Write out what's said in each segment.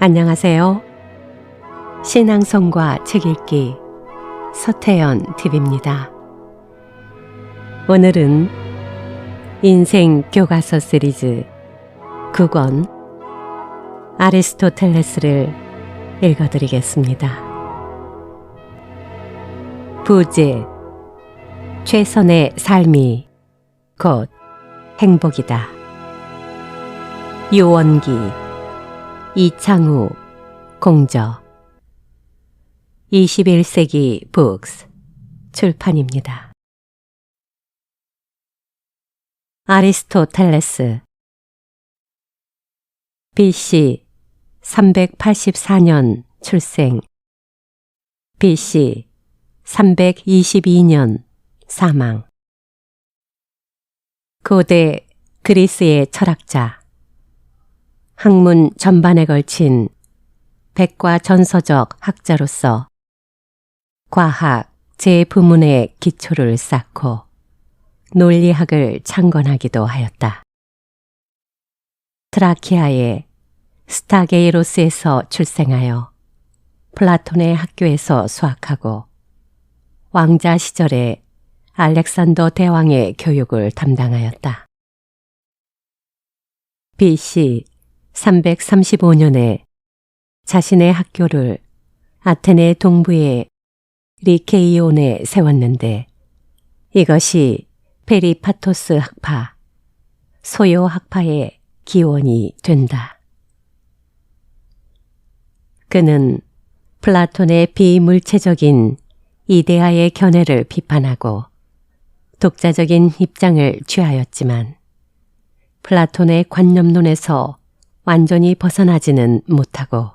안녕하세요. 신앙송과 책 읽기 서태연 TV입니다. 오늘은 인생 교과서 시리즈 9권 아리스토텔레스를 읽어드리겠습니다. 부제 최선의 삶이 곧 행복이다. 유원기 이창우 공저 21세기 북스 출판입니다. 아리스토텔레스 BC 384년 출생, BC 322년 사망. 고대 그리스의 철학자, 학문 전반에 걸친 백과전서적 학자로서 과학 제부문의 기초를 쌓고 논리학을 창건하기도 하였다. 트라키아의 스타게이로스에서 출생하여 플라톤의 학교에서 수학하고 왕자 시절에 알렉산더 대왕의 교육을 담당하였다. BC 335년에 자신의 학교를 아테네 동부의 리케이온에 세웠는데 이것이 페리파토스 학파, 소요 학파의 기원이 된다. 그는 플라톤의 비물체적인 이데아의 견해를 비판하고 독자적인 입장을 취하였지만 플라톤의 관념론에서 완전히 벗어나지는 못하고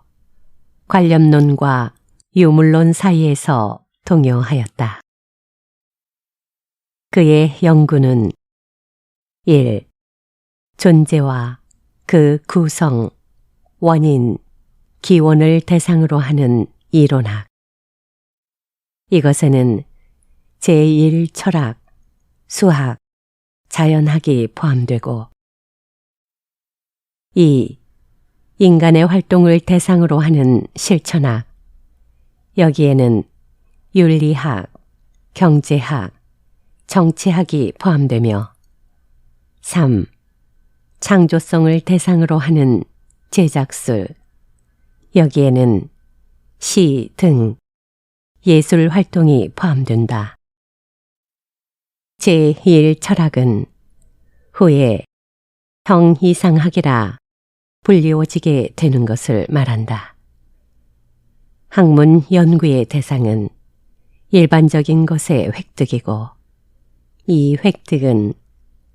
관념론과 유물론 사이에서 동요하였다. 그의 연구는 1. 존재와 그 구성, 원인, 기원을 대상으로 하는 이론학. 이것에는 제1철학, 수학, 자연학이 포함되고 2. 인간의 활동을 대상으로 하는 실천학. 여기에는 윤리학, 경제학, 정치학이 포함되며 3. 창조성을 대상으로 하는 제작술. 여기에는 시 등 예술 활동이 포함된다. 제1철학은 후에 형이상학이라 불리워지게 되는 것을 말한다. 학문 연구의 대상은 일반적인 것의 획득이고 이 획득은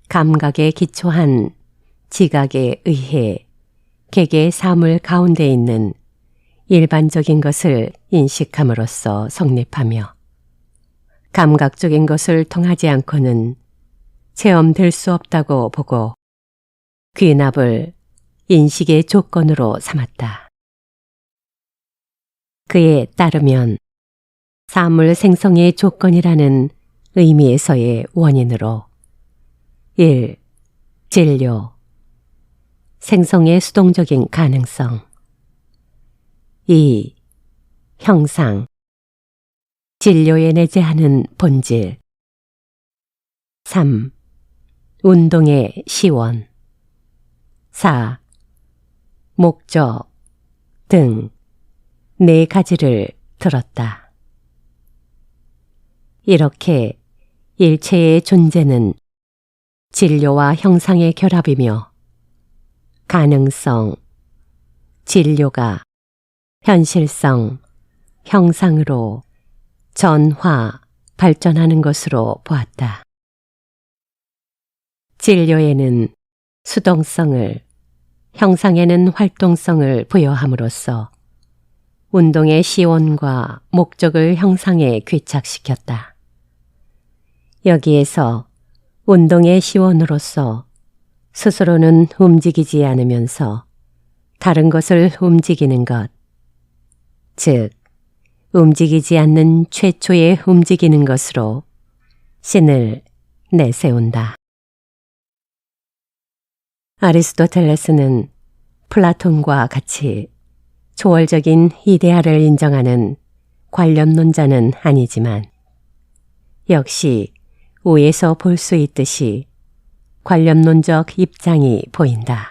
감각에 기초한 지각에 의해 개개의 사물 가운데 있는 일반적인 것을 인식함으로써 성립하며 감각적인 것을 통하지 않고는 체험될 수 없다고 보고 귀납을 인식의 조건으로 삼았다. 그에 따르면 사물 생성의 조건이라는 의미에서의 원인으로 1. 진료, 생성의 수동적인 가능성. 2. 형상, 진료에 내재하는 본질. 3. 운동의 시원. 4. 목적 등 4가지를 들었다. 이렇게 일체의 존재는 진료와 형상의 결합이며 가능성, 진료가 현실성, 형상으로 전화, 발전하는 것으로 보았다. 진료에는 수동성을, 형상에는 활동성을 부여함으로써 운동의 시원과 목적을 형상에 귀착시켰다. 여기에서 운동의 시원으로서 스스로는 움직이지 않으면서 다른 것을 움직이는 것, 즉 움직이지 않는 최초의 움직이는 것으로 신을 내세운다. 아리스토텔레스는 플라톤과 같이 초월적인 이데아를 인정하는 관념론자는 아니지만 역시 위에서 볼 수 있듯이 관념론적 입장이 보인다.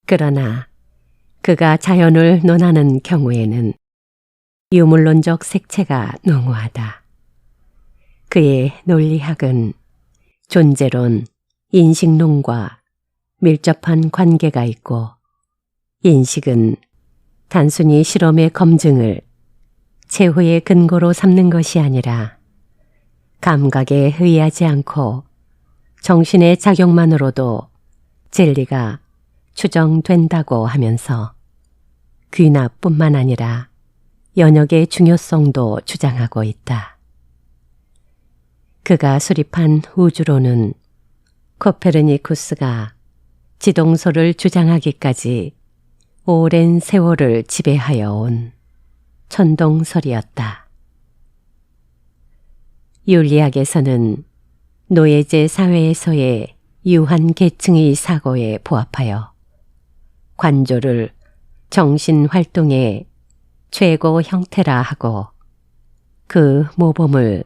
그러나 그가 자연을 논하는 경우에는 유물론적 색채가 농후하다. 그의 논리학은 존재론, 인식론과 밀접한 관계가 있고 인식은 단순히 실험의 검증을 최후의 근거로 삼는 것이 아니라 감각에 의하지 않고 정신의 작용만으로도 진리가 추정된다고 하면서 귀납뿐만 아니라 연역의 중요성도 주장하고 있다. 그가 수립한 우주론은 코페르니쿠스가 지동소를 주장하기까지 오랜 세월을 지배하여 온 천동설이었다. 윤리학에서는 노예제 사회에서의 유한 계층의 사고에 부합하여 관조를 정신활동의 최고 형태라 하고 그 모범을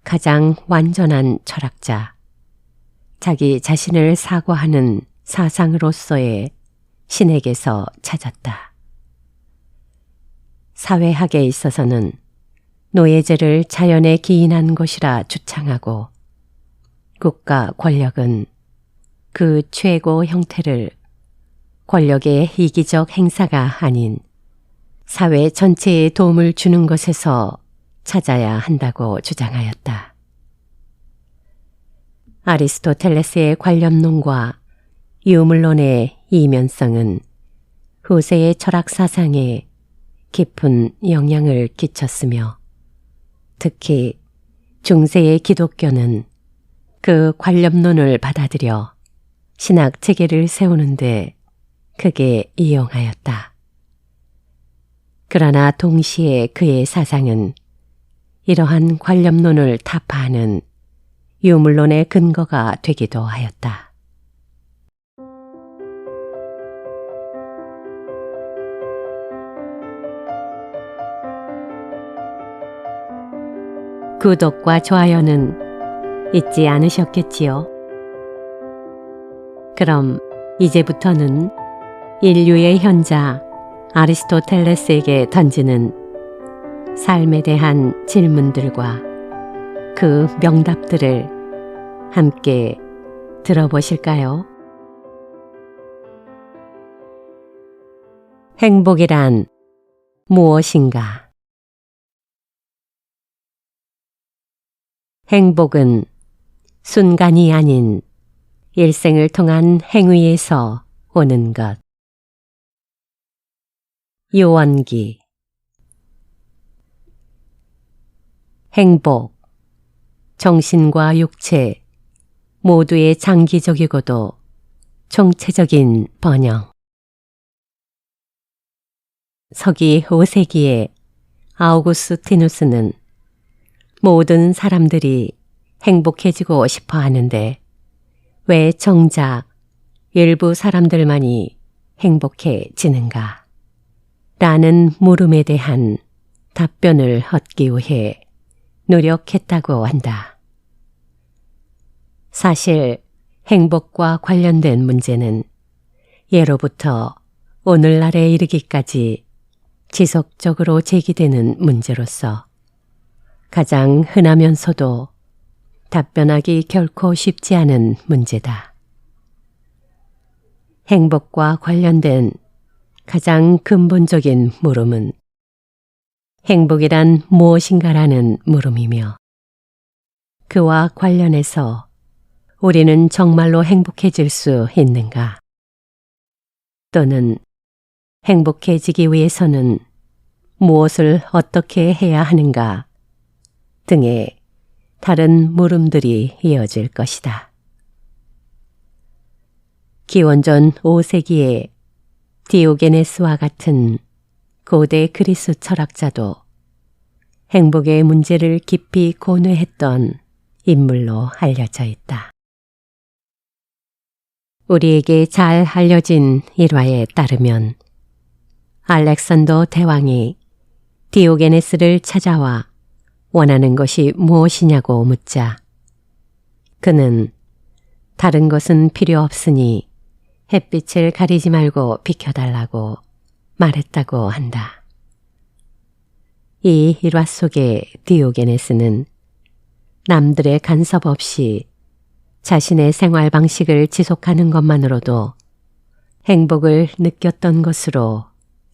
가장 완전한 철학자, 자기 자신을 사고하는 사상으로서의 신에게서 찾았다. 사회학에 있어서는 노예제를 자연에 기인한 것이라 주창하고 국가 권력은 그 최고 형태를 권력의 이기적 행사가 아닌 사회 전체에 도움을 주는 것에서 찾아야 한다고 주장하였다. 아리스토텔레스의 관념론과 유물론의 이면성은 후세의 철학 사상에 깊은 영향을 끼쳤으며 특히 중세의 기독교는 그 관념론을 받아들여 신학 체계를 세우는데 크게 이용하였다. 그러나 동시에 그의 사상은 이러한 관념론을 타파하는 유물론의 근거가 되기도 하였다. 구독과 좋아요는 잊지 않으셨겠지요? 그럼 이제부터는 인류의 현자 아리스토텔레스에게 던지는 삶에 대한 질문들과 그 명답들을 함께 들어보실까요? 행복이란 무엇인가? 행복은 순간이 아닌 일생을 통한 행위에서 오는 것. 요원기. 행복, 정신과 육체 모두의 장기적이고도 총체적인 번영. 서기 5세기의 아우구스티누스는 모든 사람들이 행복해지고 싶어 하는데 왜 정작 일부 사람들만이 행복해지는가? 라는 물음에 대한 답변을 얻기 위해 노력했다고 한다. 사실 행복과 관련된 문제는 예로부터 오늘날에 이르기까지 지속적으로 제기되는 문제로서 가장 흔하면서도 답변하기 결코 쉽지 않은 문제다. 행복과 관련된 가장 근본적인 물음은 행복이란 무엇인가라는 물음이며 그와 관련해서 우리는 정말로 행복해질 수 있는가? 또는 행복해지기 위해서는 무엇을 어떻게 해야 하는가? 등의 다른 물음들이 이어질 것이다. 기원전 5세기의 디오게네스와 같은 고대 그리스 철학자도 행복의 문제를 깊이 고뇌했던 인물로 알려져 있다. 우리에게 잘 알려진 일화에 따르면 알렉산더 대왕이 디오게네스를 찾아와 원하는 것이 무엇이냐고 묻자 그는 다른 것은 필요 없으니 햇빛을 가리지 말고 비켜달라고 말했다고 한다. 이 일화 속에 디오게네스는 남들의 간섭 없이 자신의 생활 방식을 지속하는 것만으로도 행복을 느꼈던 것으로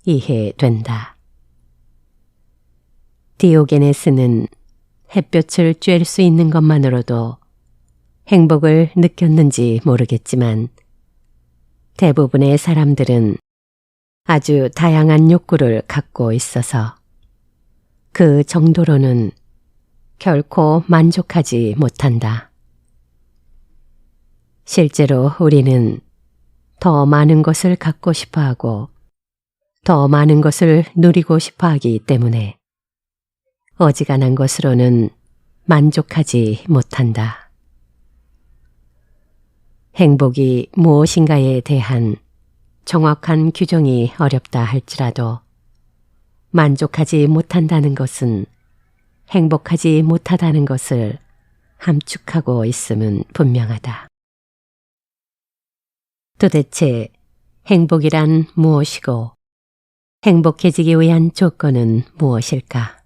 이해된다. 디오게네스는 햇볕을 쬐을 수 있는 것만으로도 행복을 느꼈는지 모르겠지만 대부분의 사람들은 아주 다양한 욕구를 갖고 있어서 그 정도로는 결코 만족하지 못한다. 실제로 우리는 더 많은 것을 갖고 싶어 하고 더 많은 것을 누리고 싶어 하기 때문에 어지간한 것으로는 만족하지 못한다. 행복이 무엇인가에 대한 정확한 규정이 어렵다 할지라도 만족하지 못한다는 것은 행복하지 못하다는 것을 함축하고 있음은 분명하다. 도대체 행복이란 무엇이고 행복해지기 위한 조건은 무엇일까?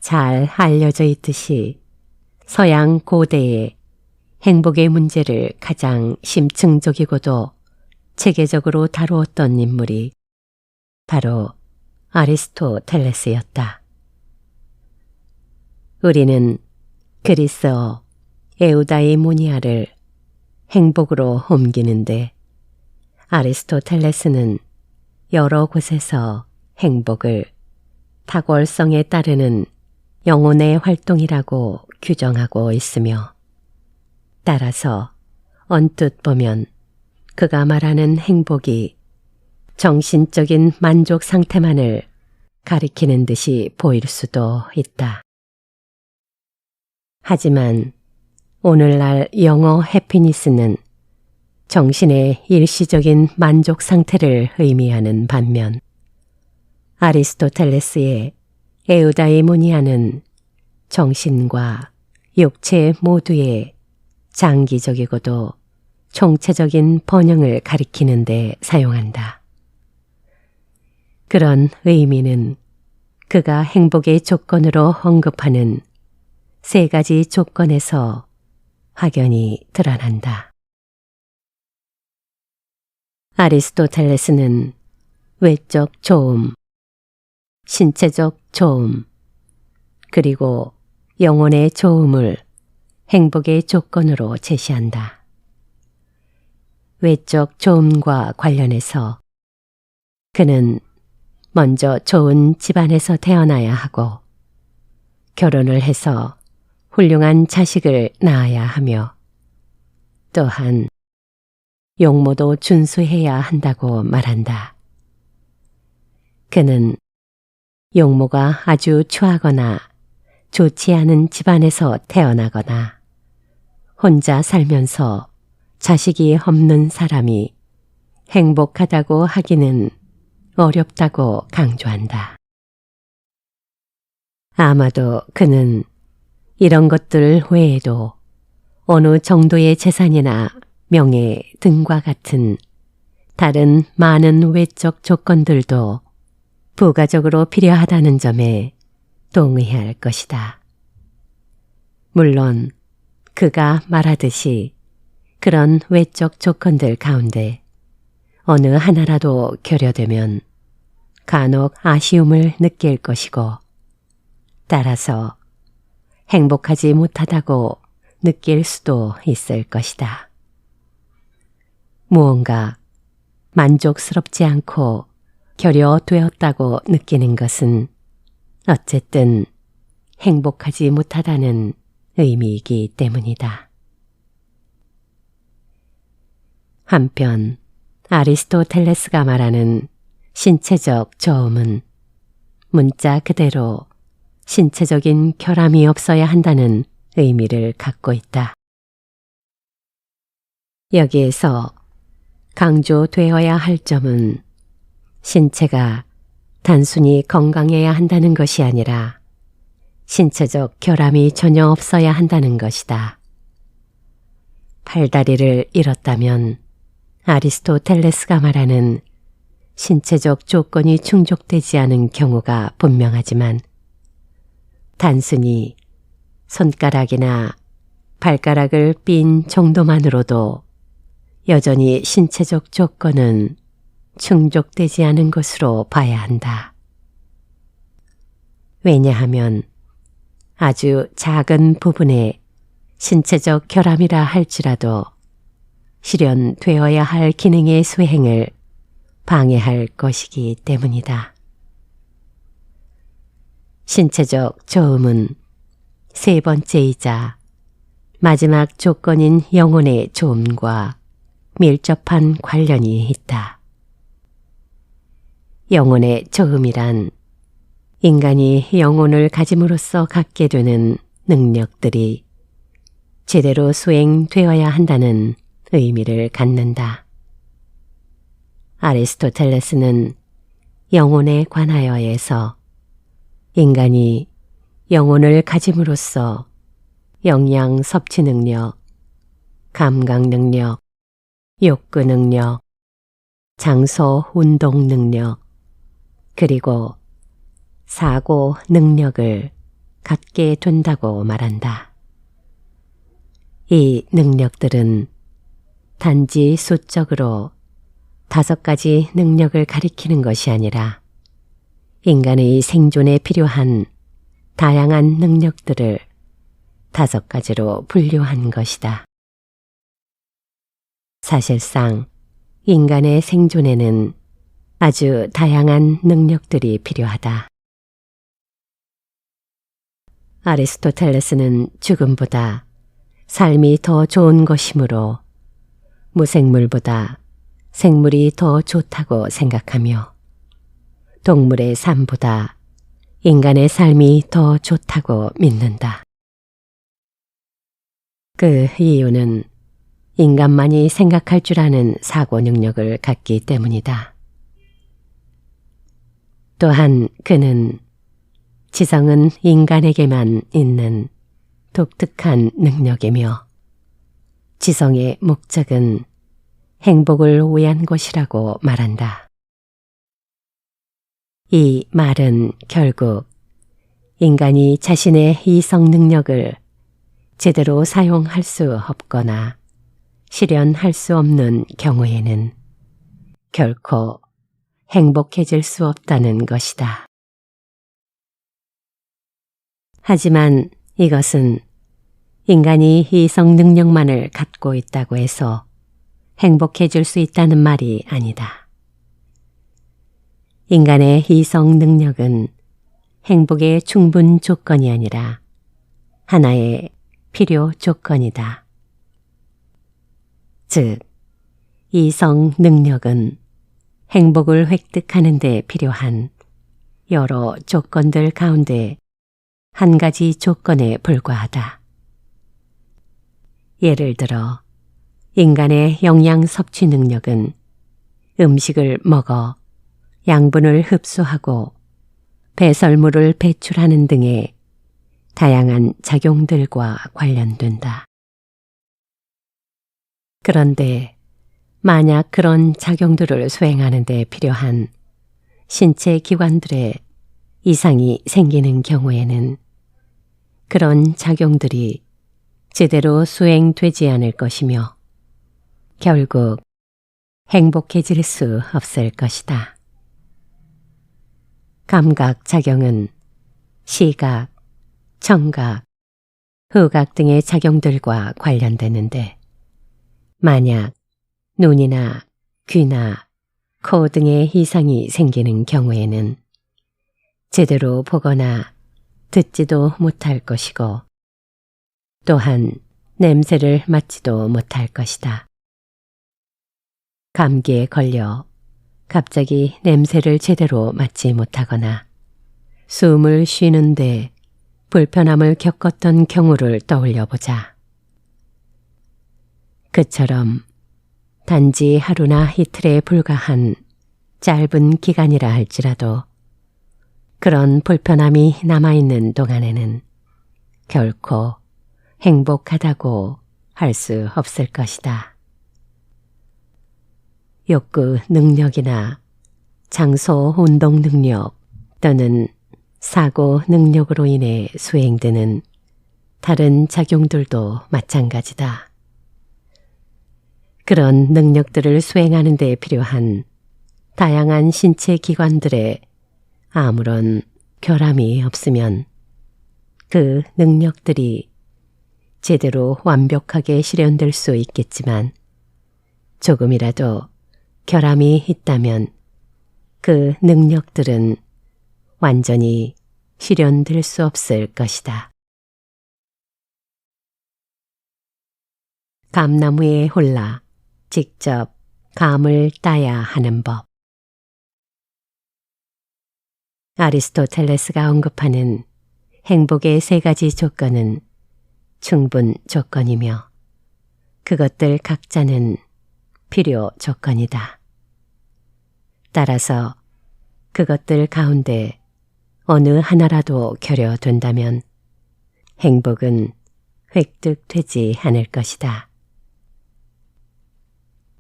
잘 알려져 있듯이 서양 고대의 행복의 문제를 가장 심층적이고도 체계적으로 다루었던 인물이 바로 아리스토텔레스였다. 우리는 그리스어 에우다이모니아를 행복으로 옮기는데 아리스토텔레스는 여러 곳에서 행복을 탁월성에 따르는 영혼의 활동이라고 규정하고 있으며 따라서 언뜻 보면 그가 말하는 행복이 정신적인 만족 상태만을 가리키는 듯이 보일 수도 있다. 하지만 오늘날 영어 해피니스는 정신의 일시적인 만족 상태를 의미하는 반면 아리스토텔레스의 에우다이모니아는 정신과 육체 모두의 장기적이고도 총체적인 번영을 가리키는 데 사용한다. 그런 의미는 그가 행복의 조건으로 언급하는 세 가지 조건에서 확연히 드러난다. 아리스토텔레스는 외적 좋음, 신체적 좋음, 그리고 영혼의 좋음을 행복의 조건으로 제시한다. 외적 좋음과 관련해서 그는 먼저 좋은 집안에서 태어나야 하고 결혼을 해서 훌륭한 자식을 낳아야 하며 또한 용모도 준수해야 한다고 말한다. 그는 용모가 아주 추하거나 좋지 않은 집안에서 태어나거나 혼자 살면서 자식이 없는 사람이 행복하다고 하기는 어렵다고 강조한다. 아마도 그는 이런 것들 외에도 어느 정도의 재산이나 명예 등과 같은 다른 많은 외적 조건들도 부가적으로 필요하다는 점에 동의할 것이다. 물론 그가 말하듯이 그런 외적 조건들 가운데 어느 하나라도 결여되면 간혹 아쉬움을 느낄 것이고 따라서 행복하지 못하다고 느낄 수도 있을 것이다. 무언가 만족스럽지 않고 결여되었다고 느끼는 것은 어쨌든 행복하지 못하다는 의미이기 때문이다. 한편 아리스토텔레스가 말하는 신체적 좋음은 문자 그대로 신체적인 결함이 없어야 한다는 의미를 갖고 있다. 여기에서 강조되어야 할 점은 신체가 단순히 건강해야 한다는 것이 아니라 신체적 결함이 전혀 없어야 한다는 것이다. 팔다리를 잃었다면 아리스토텔레스가 말하는 신체적 조건이 충족되지 않은 경우가 분명하지만 단순히 손가락이나 발가락을 삔 정도만으로도 여전히 신체적 조건은 충족되지 않은 것으로 봐야 한다. 왜냐하면 아주 작은 부분의 신체적 결함이라 할지라도 실현되어야 할 기능의 수행을 방해할 것이기 때문이다. 신체적 저음은 세 번째이자 마지막 조건인 영혼의 조음과 밀접한 관련이 있다. 영혼의 저음이란 인간이 영혼을 가짐으로써 갖게 되는 능력들이 제대로 수행되어야 한다는 의미를 갖는다. 아리스토텔레스는 영혼에 관하여에서 인간이 영혼을 가짐으로써 영양 섭취 능력, 감각 능력, 욕구 능력, 장소 운동 능력, 그리고 사고 능력을 갖게 된다고 말한다. 이 능력들은 단지 수적으로 5가지 능력을 가리키는 것이 아니라 인간의 생존에 필요한 다양한 능력들을 5가지로 분류한 것이다. 사실상 인간의 생존에는 아주 다양한 능력들이 필요하다. 아리스토텔레스는 죽음보다 삶이 더 좋은 것이므로 무생물보다 생물이 더 좋다고 생각하며 동물의 삶보다 인간의 삶이 더 좋다고 믿는다. 그 이유는 인간만이 생각할 줄 아는 사고 능력을 갖기 때문이다. 또한 그는 지성은 인간에게만 있는 독특한 능력이며 지성의 목적은 행복을 위한 것이라고 말한다. 이 말은 결국 인간이 자신의 이성 능력을 제대로 사용할 수 없거나 실현할 수 없는 경우에는 결코 행복해질 수 없다는 것이다. 하지만 이것은 인간이 이성 능력만을 갖고 있다고 해서 행복해질 수 있다는 말이 아니다. 인간의 이성 능력은 행복의 충분 조건이 아니라 하나의 필요 조건이다. 즉, 이성 능력은 행복을 획득하는 데 필요한 여러 조건들 가운데 한 가지 조건에 불과하다. 예를 들어 인간의 영양 섭취 능력은 음식을 먹어 양분을 흡수하고 배설물을 배출하는 등의 다양한 작용들과 관련된다. 그런데 만약 그런 작용들을 수행하는 데 필요한 신체 기관들의 이상이 생기는 경우에는 그런 작용들이 제대로 수행되지 않을 것이며 결국 행복해질 수 없을 것이다. 감각 작용은 시각, 청각, 후각 등의 작용들과 관련되는데 만약 눈이나 귀나 코 등의 이상이 생기는 경우에는 제대로 보거나 듣지도 못할 것이고 또한 냄새를 맡지도 못할 것이다. 감기에 걸려 갑자기 냄새를 제대로 맡지 못하거나 숨을 쉬는데 불편함을 겪었던 경우를 떠올려 보자. 그처럼 단지 하루나 이틀에 불과한 짧은 기간이라 할지라도 그런 불편함이 남아있는 동안에는 결코 행복하다고 할 수 없을 것이다. 욕구 능력이나 장소 운동 능력 또는 사고 능력으로 인해 수행되는 다른 작용들도 마찬가지다. 그런 능력들을 수행하는 데 필요한 다양한 신체 기관들에 아무런 결함이 없으면 그 능력들이 제대로 완벽하게 실현될 수 있겠지만 조금이라도 결함이 있다면 그 능력들은 완전히 실현될 수 없을 것이다. 감나무에 홀라 직접 감을 따야 하는 법. 아리스토텔레스가 언급하는 행복의 세 가지 조건은 충분 조건이며 그것들 각자는 필요 조건이다. 따라서 그것들 가운데 어느 하나라도 결여된다면 행복은 획득되지 않을 것이다.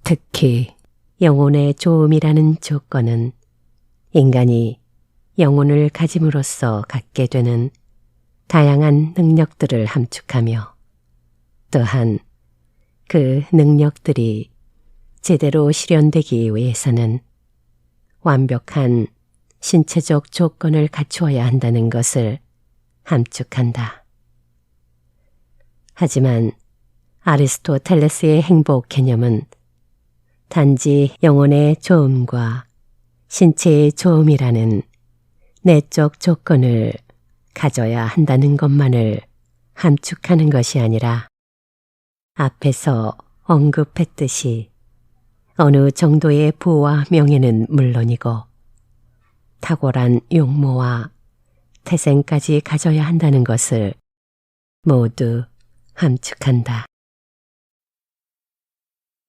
특히 영혼의 좋음이라는 조건은 인간이 영혼을 가짐으로써 갖게 되는 다양한 능력들을 함축하며 또한 그 능력들이 제대로 실현되기 위해서는 완벽한 신체적 조건을 갖추어야 한다는 것을 함축한다. 하지만 아리스토텔레스의 행복 개념은 단지 영혼의 좋음과 신체의 좋음이라는 내적 조건을 가져야 한다는 것만을 함축하는 것이 아니라 앞에서 언급했듯이 어느 정도의 부와 명예는 물론이고 탁월한 용모와 태생까지 가져야 한다는 것을 모두 함축한다.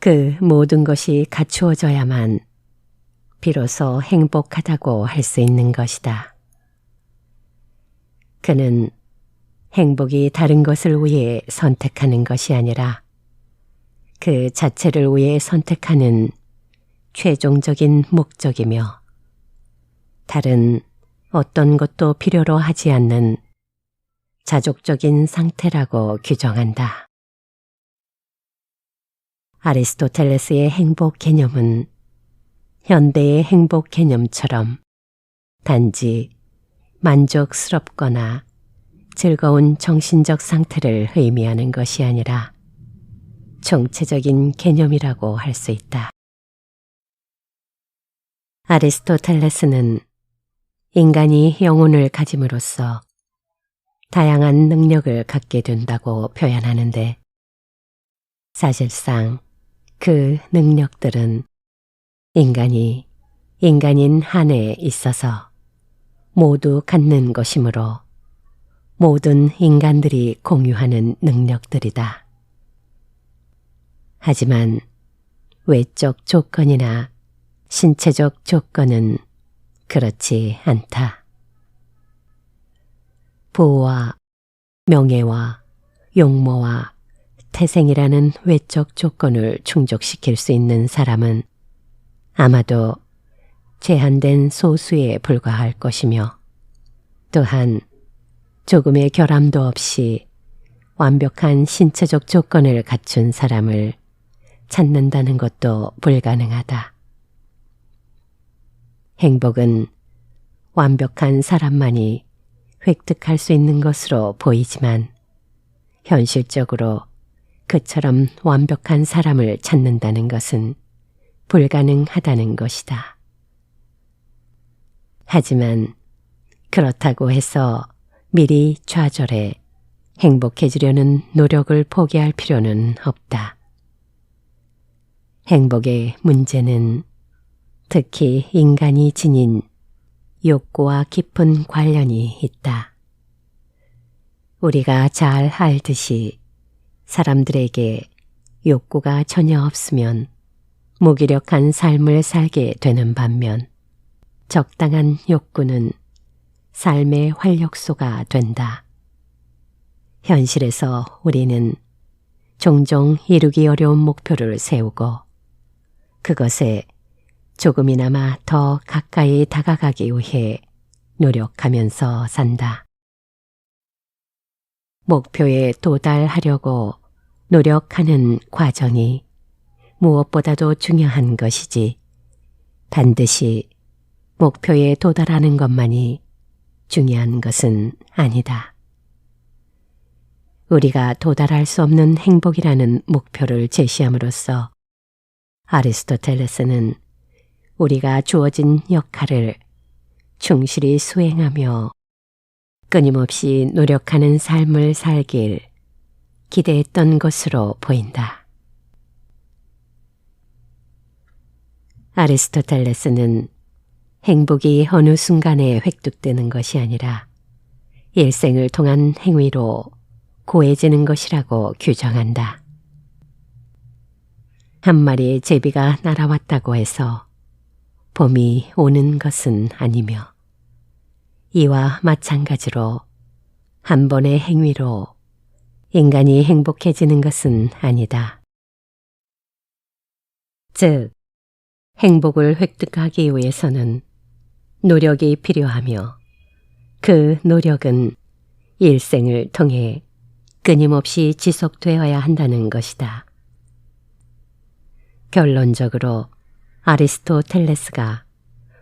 그 모든 것이 갖추어져야만 비로소 행복하다고 할 수 있는 것이다. 그는 행복이 다른 것을 위해 선택하는 것이 아니라 그 자체를 위해 선택하는 최종적인 목적이며 다른 어떤 것도 필요로 하지 않는 자족적인 상태라고 규정한다. 아리스토텔레스의 행복 개념은 현대의 행복 개념처럼 단지 만족스럽거나 즐거운 정신적 상태를 의미하는 것이 아니라 총체적인 개념이라고 할 수 있다. 아리스토텔레스는 인간이 영혼을 가짐으로써 다양한 능력을 갖게 된다고 표현하는데 사실상 그 능력들은 인간이 인간인 한에 있어서 모두 갖는 것이므로 모든 인간들이 공유하는 능력들이다. 하지만 외적 조건이나 신체적 조건은 그렇지 않다. 부와 명예와 용모와 태생이라는 외적 조건을 충족시킬 수 있는 사람은 아마도 제한된 소수에 불과할 것이며 또한 조금의 결함도 없이 완벽한 신체적 조건을 갖춘 사람을 찾는다는 것도 불가능하다. 행복은 완벽한 사람만이 획득할 수 있는 것으로 보이지만 현실적으로 그처럼 완벽한 사람을 찾는다는 것은 불가능하다는 것이다. 하지만 그렇다고 해서 미리 좌절해 행복해지려는 노력을 포기할 필요는 없다. 행복의 문제는 특히 인간이 지닌 욕구와 깊은 관련이 있다. 우리가 잘 알듯이 사람들에게 욕구가 전혀 없으면 무기력한 삶을 살게 되는 반면 적당한 욕구는 삶의 활력소가 된다. 현실에서 우리는 종종 이루기 어려운 목표를 세우고 그것에 조금이나마 더 가까이 다가가기 위해 노력하면서 산다. 목표에 도달하려고 노력하는 과정이 무엇보다도 중요한 것이지 반드시 목표에 도달하는 것만이 중요한 것은 아니다. 우리가 도달할 수 없는 행복이라는 목표를 제시함으로써 아리스토텔레스는 우리가 주어진 역할을 충실히 수행하며 끊임없이 노력하는 삶을 살길 기대했던 것으로 보인다. 아리스토텔레스는 행복이 어느 순간에 획득되는 것이 아니라 일생을 통한 행위로 고해지는 것이라고 규정한다. 한 마리의 제비가 날아왔다고 해서 봄이 오는 것은 아니며 이와 마찬가지로 한 번의 행위로 인간이 행복해지는 것은 아니다. 즉, 행복을 획득하기 위해서는 노력이 필요하며 그 노력은 일생을 통해 끊임없이 지속되어야 한다는 것이다. 결론적으로 아리스토텔레스가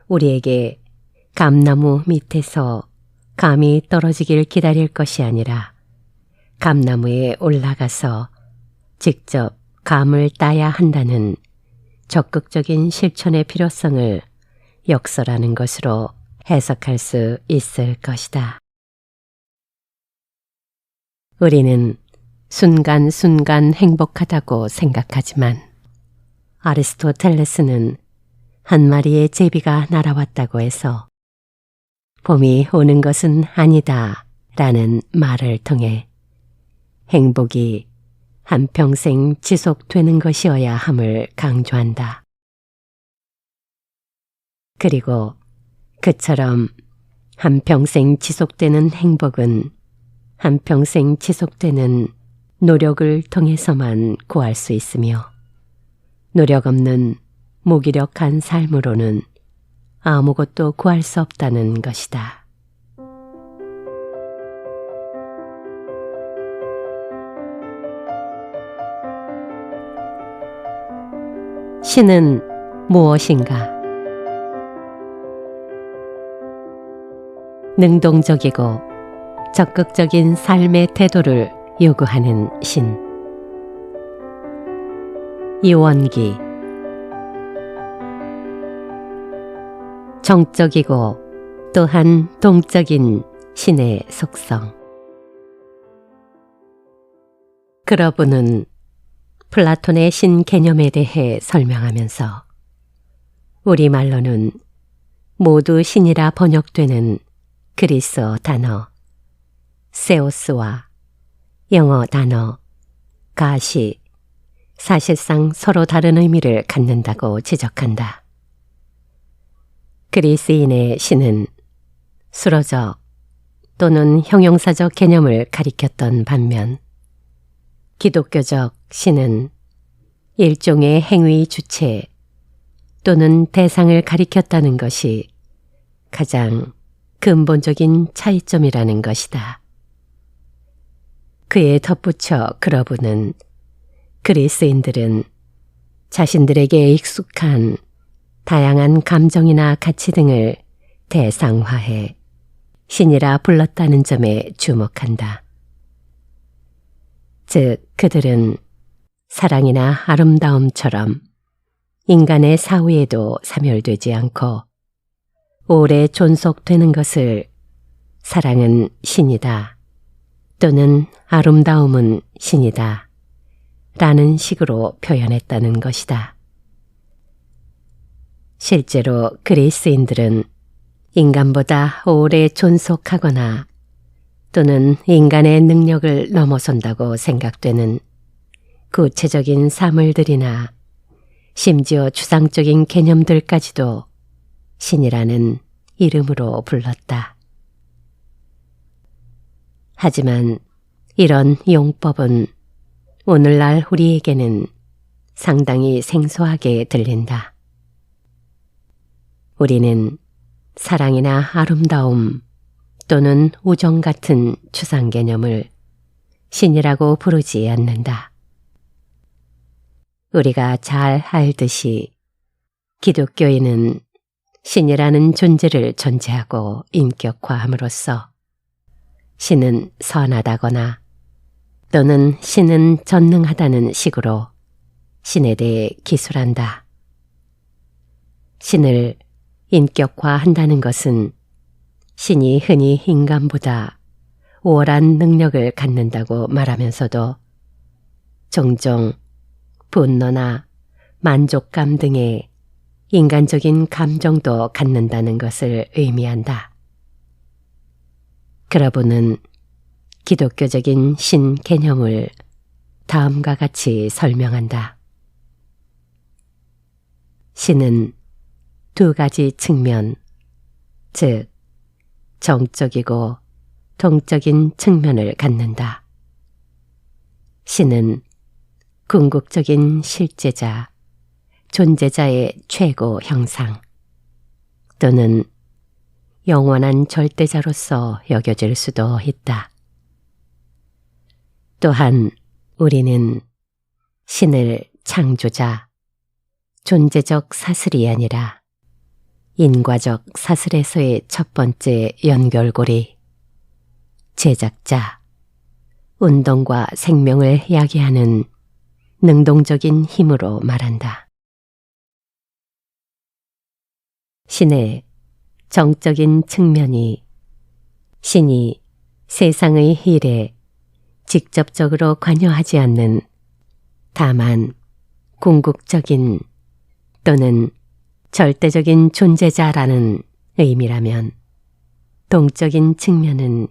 우리에게 감나무 밑에서 감이 떨어지길 기다릴 것이 아니라 감나무에 올라가서 직접 감을 따야 한다는 적극적인 실천의 필요성을 역설하는 것으로 해석할 수 있을 것이다. 우리는 순간순간 행복하다고 생각하지만 아리스토텔레스는 한 마리의 제비가 날아왔다고 해서 봄이 오는 것은 아니다 라는 말을 통해 행복이 한평생 지속되는 것이어야 함을 강조한다. 그리고 그처럼 한평생 지속되는 행복은 한평생 지속되는 노력을 통해서만 구할 수 있으며 노력 없는 무기력한 삶으로는 아무것도 구할 수 없다는 것이다. 신은 무엇인가? 능동적이고 적극적인 삶의 태도를 요구하는 신. 이원기. 정적이고 또한 동적인 신의 속성. 그러분은 플라톤의 신 개념에 대해 설명하면서 우리말로는 모두 신이라 번역되는 그리스어 단어 세오스와 영어 단어 가시, 사실상 서로 다른 의미를 갖는다고 지적한다. 그리스인의 신은 수로적 또는 형용사적 개념을 가리켰던 반면 기독교적 신은 일종의 행위 주체 또는 대상을 가리켰다는 것이 가장 근본적인 차이점이라는 것이다. 그에 덧붙여 그러분은 그리스인들은 자신들에게 익숙한 다양한 감정이나 가치 등을 대상화해 신이라 불렀다는 점에 주목한다. 즉, 그들은 사랑이나 아름다움처럼 인간의 사후에도 사멸되지 않고 오래 존속되는 것을 사랑은 신이다 또는 아름다움은 신이다 라는 식으로 표현했다는 것이다. 실제로 그리스인들은 인간보다 오래 존속하거나 또는 인간의 능력을 넘어선다고 생각되는 구체적인 사물들이나 심지어 추상적인 개념들까지도 신이라는 이름으로 불렀다. 하지만 이런 용법은 오늘날 우리에게는 상당히 생소하게 들린다. 우리는 사랑이나 아름다움 또는 우정 같은 추상 개념을 신이라고 부르지 않는다. 우리가 잘 알듯이 기독교인은 신이라는 존재를 존재하고 인격화함으로써 신은 선하다거나 또는 신은 전능하다는 식으로 신에 대해 기술한다. 신을 인격화한다는 것은 신이 흔히 인간보다 우월한 능력을 갖는다고 말하면서도 종종 분노나 만족감 등의 인간적인 감정도 갖는다는 것을 의미한다. 그러분은 기독교적인 신 개념을 다음과 같이 설명한다. 신은 두 가지 측면, 즉 정적이고 동적인 측면을 갖는다. 신은 궁극적인 실제자, 존재자의 최고 형상 또는 영원한 절대자로서 여겨질 수도 있다. 또한 우리는 신을 창조자, 존재적 사슬이 아니라 인과적 사슬에서의 첫 번째 연결고리, 제작자, 운동과 생명을 야기하는 능동적인 힘으로 말한다. 신의 정적인 측면이 신이 세상의 일에 직접적으로 관여하지 않는 다만 궁극적인 또는 절대적인 존재자라는 의미라면, 동적인 측면은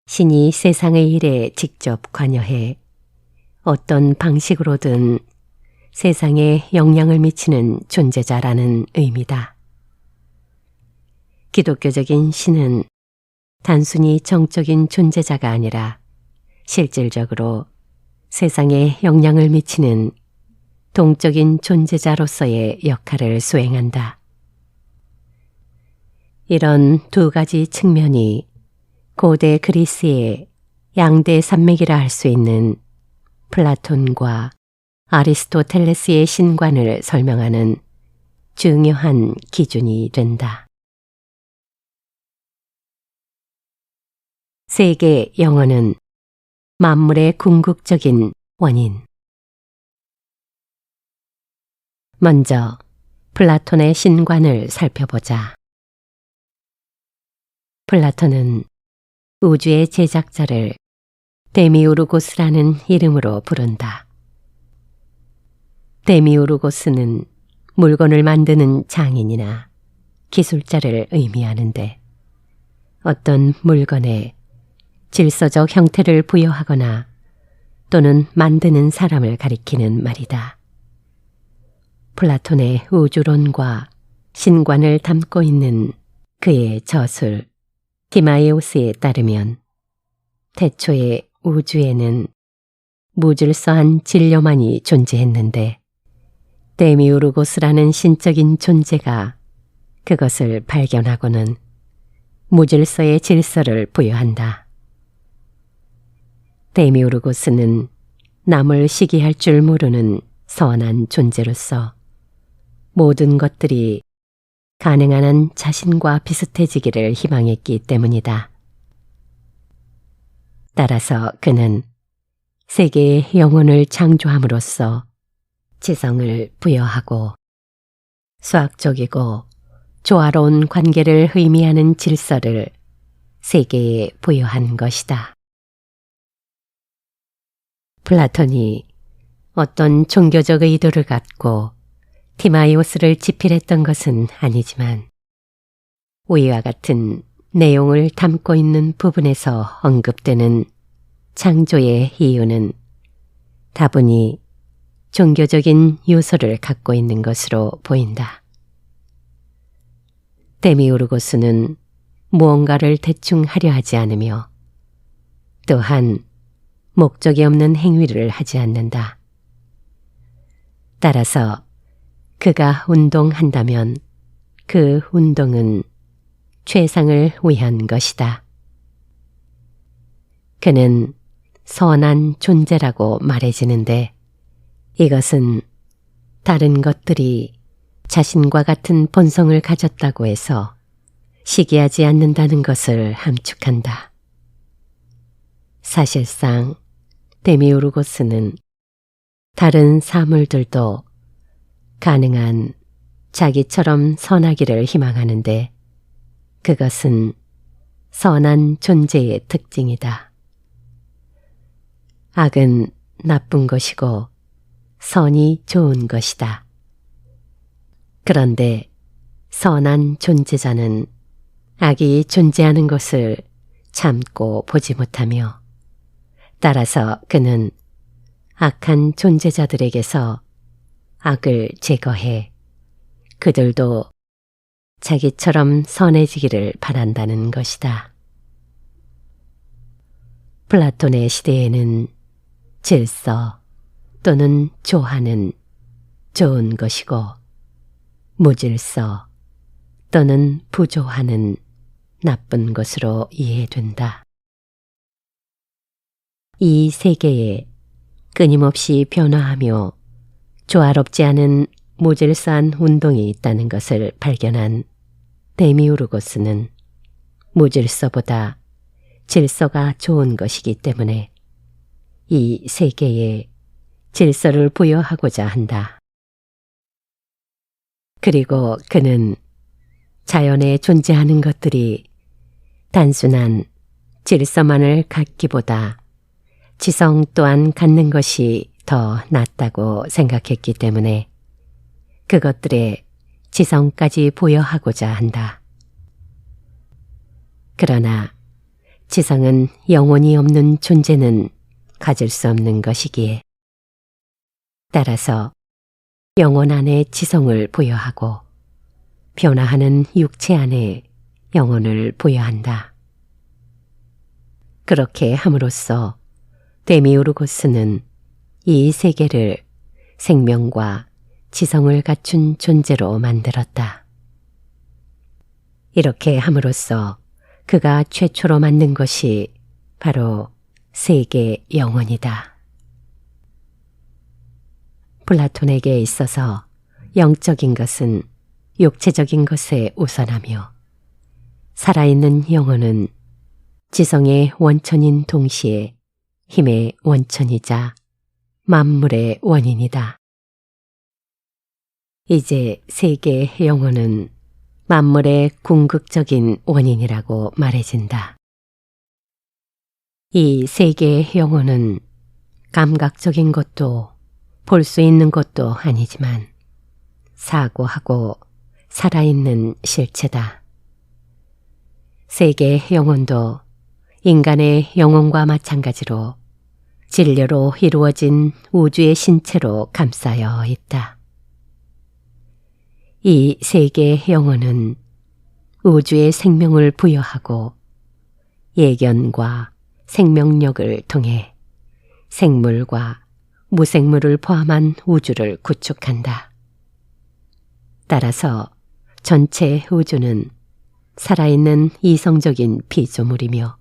신이 세상의 일에 직접 관여해 어떤 방식으로든 세상에 영향을 미치는 존재자라는 의미다. 기독교적인 신은 단순히 정적인 존재자가 아니라 실질적으로 세상에 영향을 미치는 동적인 존재자로서의 역할을 수행한다. 이런 두 가지 측면이 고대 그리스의 양대 산맥이라 할 수 있는 플라톤과 아리스토텔레스의 신관을 설명하는 중요한 기준이 된다. 세계 영혼은 만물의 궁극적인 원인. 먼저 플라톤의 신관을 살펴보자. 플라톤은 우주의 제작자를 데미우르고스라는 이름으로 부른다. 데미우르고스는 물건을 만드는 장인이나 기술자를 의미하는데, 어떤 물건에 질서적 형태를 부여하거나 또는 만드는 사람을 가리키는 말이다. 플라톤의 우주론과 신관을 담고 있는 그의 저술 디마에우스에 따르면 태초의 우주에는 무질서한 진료만이 존재했는데 데미우르고스라는 신적인 존재가 그것을 발견하고는 무질서의 질서를 부여한다. 데미우르고스는 남을 시기할 줄 모르는 선한 존재로서 모든 것들이 가능한 한 자신과 비슷해지기를 희망했기 때문이다. 따라서 그는 세계의 영혼을 창조함으로써 지성을 부여하고 수학적이고 조화로운 관계를 의미하는 질서를 세계에 부여한 것이다. 플라톤이 어떤 종교적 의도를 갖고 디마이오스를 지필했던 것은 아니지만 위와 같은 내용을 담고 있는 부분에서 언급되는 창조의 이유는 다분히 종교적인 요소를 갖고 있는 것으로 보인다. 데미우르고스는 무언가를 대충 하려 하지 않으며 또한 목적이 없는 행위를 하지 않는다. 따라서 그가 운동한다면 그 운동은 최상을 위한 것이다. 그는 선한 존재라고 말해지는데 이것은 다른 것들이 자신과 같은 본성을 가졌다고 해서 시기하지 않는다는 것을 함축한다. 사실상 데미우르고스는 다른 사물들도 가능한 자기처럼 선하기를 희망하는데 그것은 선한 존재의 특징이다. 악은 나쁜 것이고 선이 좋은 것이다. 그런데 선한 존재자는 악이 존재하는 것을 참고 보지 못하며 따라서 그는 악한 존재자들에게서 악을 제거해 그들도 자기처럼 선해지기를 바란다는 것이다. 플라톤의 시대에는 질서 또는 조화는 좋은 것이고 무질서 또는 부조화는 나쁜 것으로 이해된다. 이 세계에 끊임없이 변화하며 조화롭지 않은 무질서한 운동이 있다는 것을 발견한 데미우르고스는 무질서보다 질서가 좋은 것이기 때문에 이 세계에 질서를 부여하고자 한다. 그리고 그는 자연에 존재하는 것들이 단순한 질서만을 갖기보다 지성 또한 갖는 것이 더 낫다고 생각했기 때문에 그것들의 지성까지 부여하고자 한다. 그러나 지성은 영혼이 없는 존재는 가질 수 없는 것이기에 따라서 영혼 안에 지성을 부여하고 변화하는 육체 안에 영혼을 부여한다. 그렇게 함으로써 데미우르고스는 이 세계를 생명과 지성을 갖춘 존재로 만들었다. 이렇게 함으로써 그가 최초로 만든 것이 바로 세계 영혼이다. 플라톤에게 있어서 영적인 것은 육체적인 것에 우선하며 살아있는 영혼은 지성의 원천인 동시에 힘의 원천이자 만물의 원인이다. 이제 세계의 영혼은 만물의 궁극적인 원인이라고 말해진다. 이 세계의 영혼은 감각적인 것도 볼 수 있는 것도 아니지만 사고하고 살아있는 실체다. 세계의 영혼도 인간의 영혼과 마찬가지로 진료로 이루어진 우주의 신체로 감싸여 있다. 이 세계의 영혼은 우주의 생명을 부여하고 예견과 생명력을 통해 생물과 무생물을 포함한 우주를 구축한다. 따라서 전체 우주는 살아있는 이성적인 피조물이며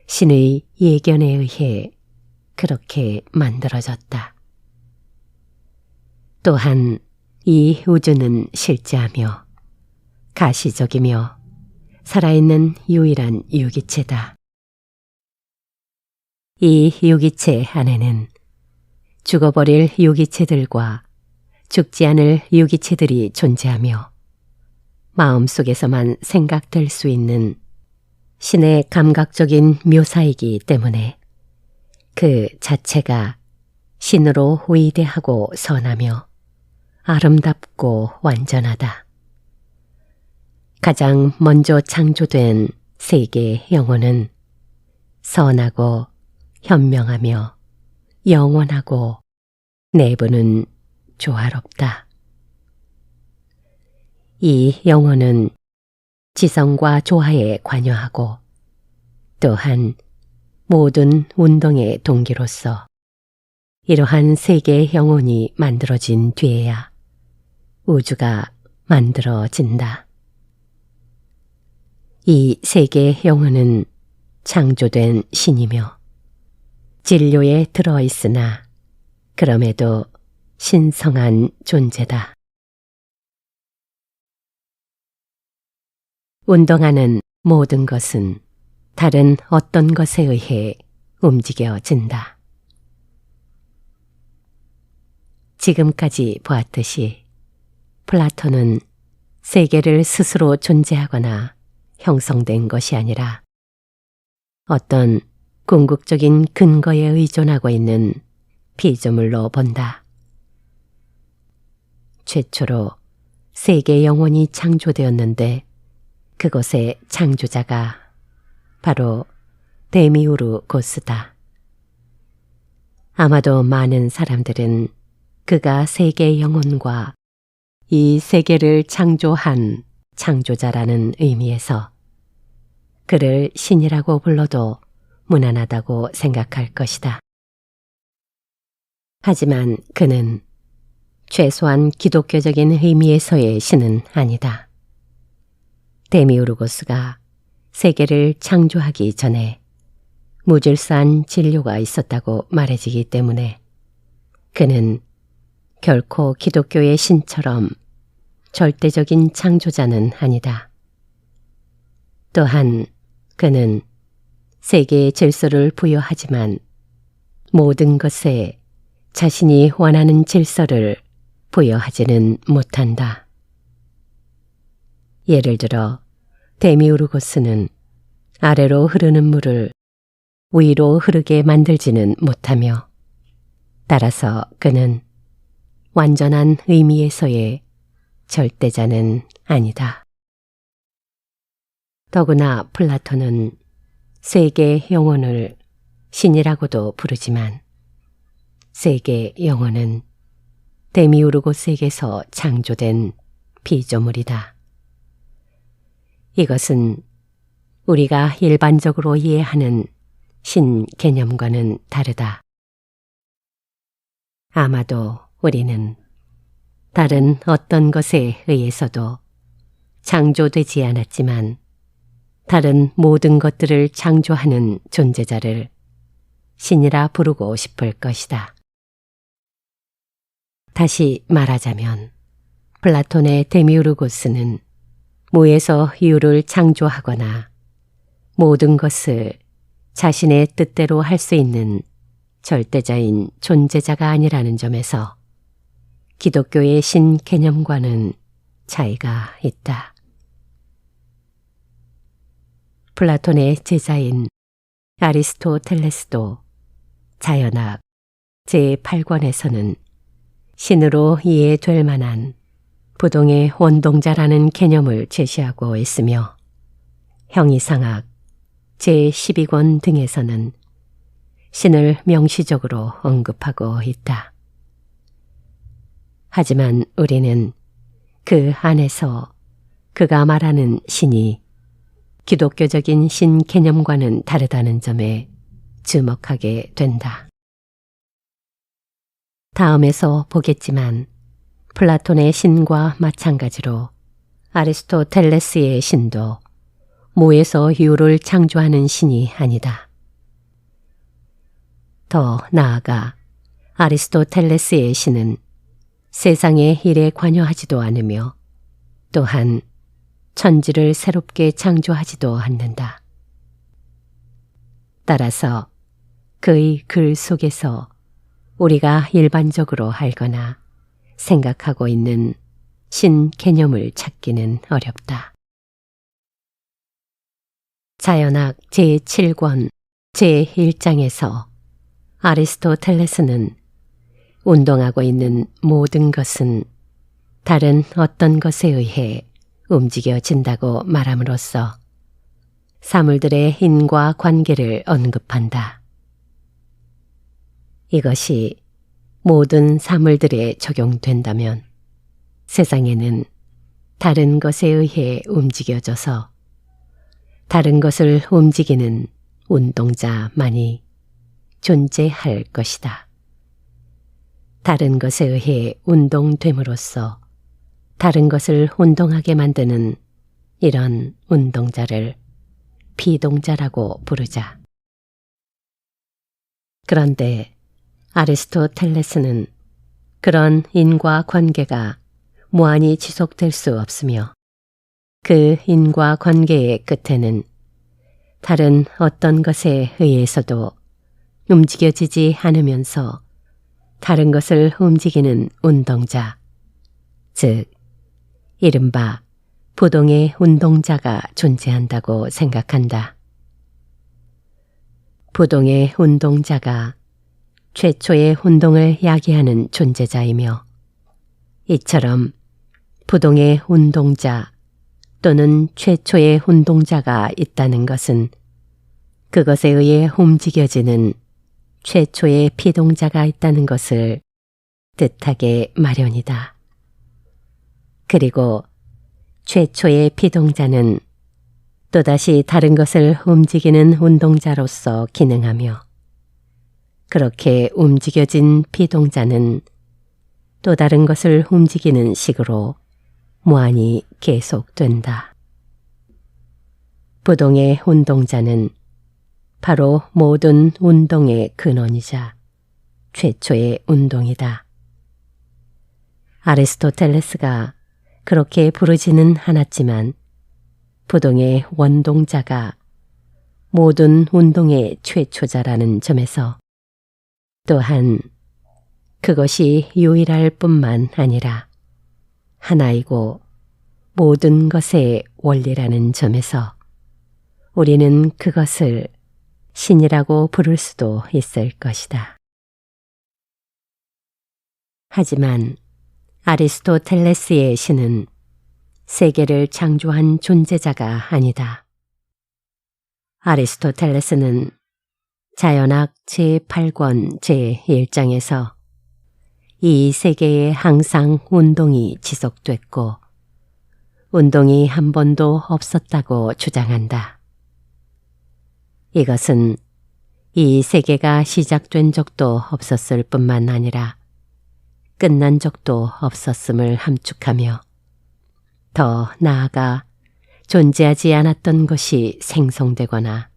신의 예견에 의해 그렇게 만들어졌다. 또한 이 우주는 실제하며 가시적이며 살아있는 유일한 유기체다. 이 유기체 안에는 죽어버릴 유기체들과 죽지 않을 유기체들이 존재하며 마음속에서만 생각될 수 있는 신의 감각적인 묘사이기 때문에 그 자체가 신으로 위대하고 선하며 아름답고 완전하다. 가장 먼저 창조된 세계의 영혼은 선하고 현명하며 영원하고 내부는 조화롭다. 이 영혼은 지성과 조화에 관여하고 또한 모든 운동의 동기로서 이러한 세계의 영혼이 만들어진 뒤에야 우주가 만들어진다. 이 세계의 영혼은 창조된 신이며 진료에 들어있으나 그럼에도 신성한 존재다. 운동하는 모든 것은 다른 어떤 것에 의해 움직여진다. 지금까지 보았듯이 플라톤은 세계를 스스로 존재하거나 형성된 것이 아니라 어떤 궁극적인 근거에 의존하고 있는 피조물로 본다. 최초로 세계 영혼이 창조되었는데 그것의 창조자가 바로 데미우르 고스다. 아마도 많은 사람들은 그가 세계 영혼과 이 세계를 창조한 창조자라는 의미에서 그를 신이라고 불러도 무난하다고 생각할 것이다. 하지만 그는 최소한 기독교적인 의미에서의 신은 아니다. 데미우르고스가 세계를 창조하기 전에 무질서한 진료가 있었다고 말해지기 때문에 그는 결코 기독교의 신처럼 절대적인 창조자는 아니다. 또한 그는 세계의 질서를 부여하지만 모든 것에 자신이 원하는 질서를 부여하지는 못한다. 예를 들어 데미우르고스는 아래로 흐르는 물을 위로 흐르게 만들지는 못하며 따라서 그는 완전한 의미에서의 절대자는 아니다. 더구나 플라톤은 세계 영혼을 신이라고도 부르지만 세계 영혼은 데미우르고스에게서 창조된 피조물이다. 이것은 우리가 일반적으로 이해하는 신 개념과는 다르다. 아마도 우리는 다른 어떤 것에 의해서도 창조되지 않았지만 다른 모든 것들을 창조하는 존재자를 신이라 부르고 싶을 것이다. 다시 말하자면 플라톤의 데미우르고스는 무에서 유를 창조하거나 모든 것을 자신의 뜻대로 할 수 있는 절대자인 존재자가 아니라는 점에서 기독교의 신 개념과는 차이가 있다. 플라톤의 제자인 아리스토텔레스도 자연학 제8권에서는 신으로 이해될 만한 부동의 원동자라는 개념을 제시하고 있으며 형이상학 제12권 등에서는 신을 명시적으로 언급하고 있다. 하지만 우리는 그 안에서 그가 말하는 신이 기독교적인 신 개념과는 다르다는 점에 주목하게 된다. 다음에서 보겠지만 플라톤의 신과 마찬가지로 아리스토텔레스의 신도 무에서 유를 창조하는 신이 아니다. 더 나아가 아리스토텔레스의 신은 세상의 일에 관여하지도 않으며 또한 천지를 새롭게 창조하지도 않는다. 따라서 그의 글 속에서 우리가 일반적으로 알거나 생각하고 있는 신 개념을 찾기는 어렵다. 자연학 제7권 제1장에서 아리스토텔레스는 운동하고 있는 모든 것은 다른 어떤 것에 의해 움직여진다고 말함으로써 사물들의 인과 관계를 언급한다. 이것이 모든 사물들에 적용된다면 세상에는 다른 것에 의해 움직여져서 다른 것을 움직이는 운동자만이 존재할 것이다. 다른 것에 의해 운동됨으로써 다른 것을 운동하게 만드는 이런 운동자를 비동자라고 부르자. 그런데 아리스토텔레스는 그런 인과관계가 무한히 지속될 수 없으며 그 인과관계의 끝에는 다른 어떤 것에 의해서도 움직여지지 않으면서 다른 것을 움직이는 운동자, 즉 이른바 부동의 운동자가 존재한다고 생각한다. 부동의 운동자가 최초의 운동을 야기하는 존재자이며 이처럼 부동의 운동자 또는 최초의 운동자가 있다는 것은 그것에 의해 움직여지는 최초의 피동자가 있다는 것을 뜻하게 마련이다. 그리고 최초의 피동자는 또다시 다른 것을 움직이는 운동자로서 기능하며 그렇게 움직여진 피동자는 또 다른 것을 움직이는 식으로 무한히 계속된다. 부동의 운동자는 바로 모든 운동의 근원이자 최초의 운동이다. 아리스토텔레스가 그렇게 부르지는 않았지만 부동의 원동자가 모든 운동의 최초자라는 점에서 또한 그것이 유일할 뿐만 아니라 하나이고 모든 것의 원리라는 점에서 우리는 그것을 신이라고 부를 수도 있을 것이다. 하지만 아리스토텔레스의 신은 세계를 창조한 존재자가 아니다. 아리스토텔레스는 자연학 제8권 제1장에서 이 세계에 항상 운동이 지속됐고 운동이 한 번도 없었다고 주장한다. 이것은 이 세계가 시작된 적도 없었을 뿐만 아니라 끝난 적도 없었음을 함축하며 더 나아가 존재하지 않았던 것이 생성되거나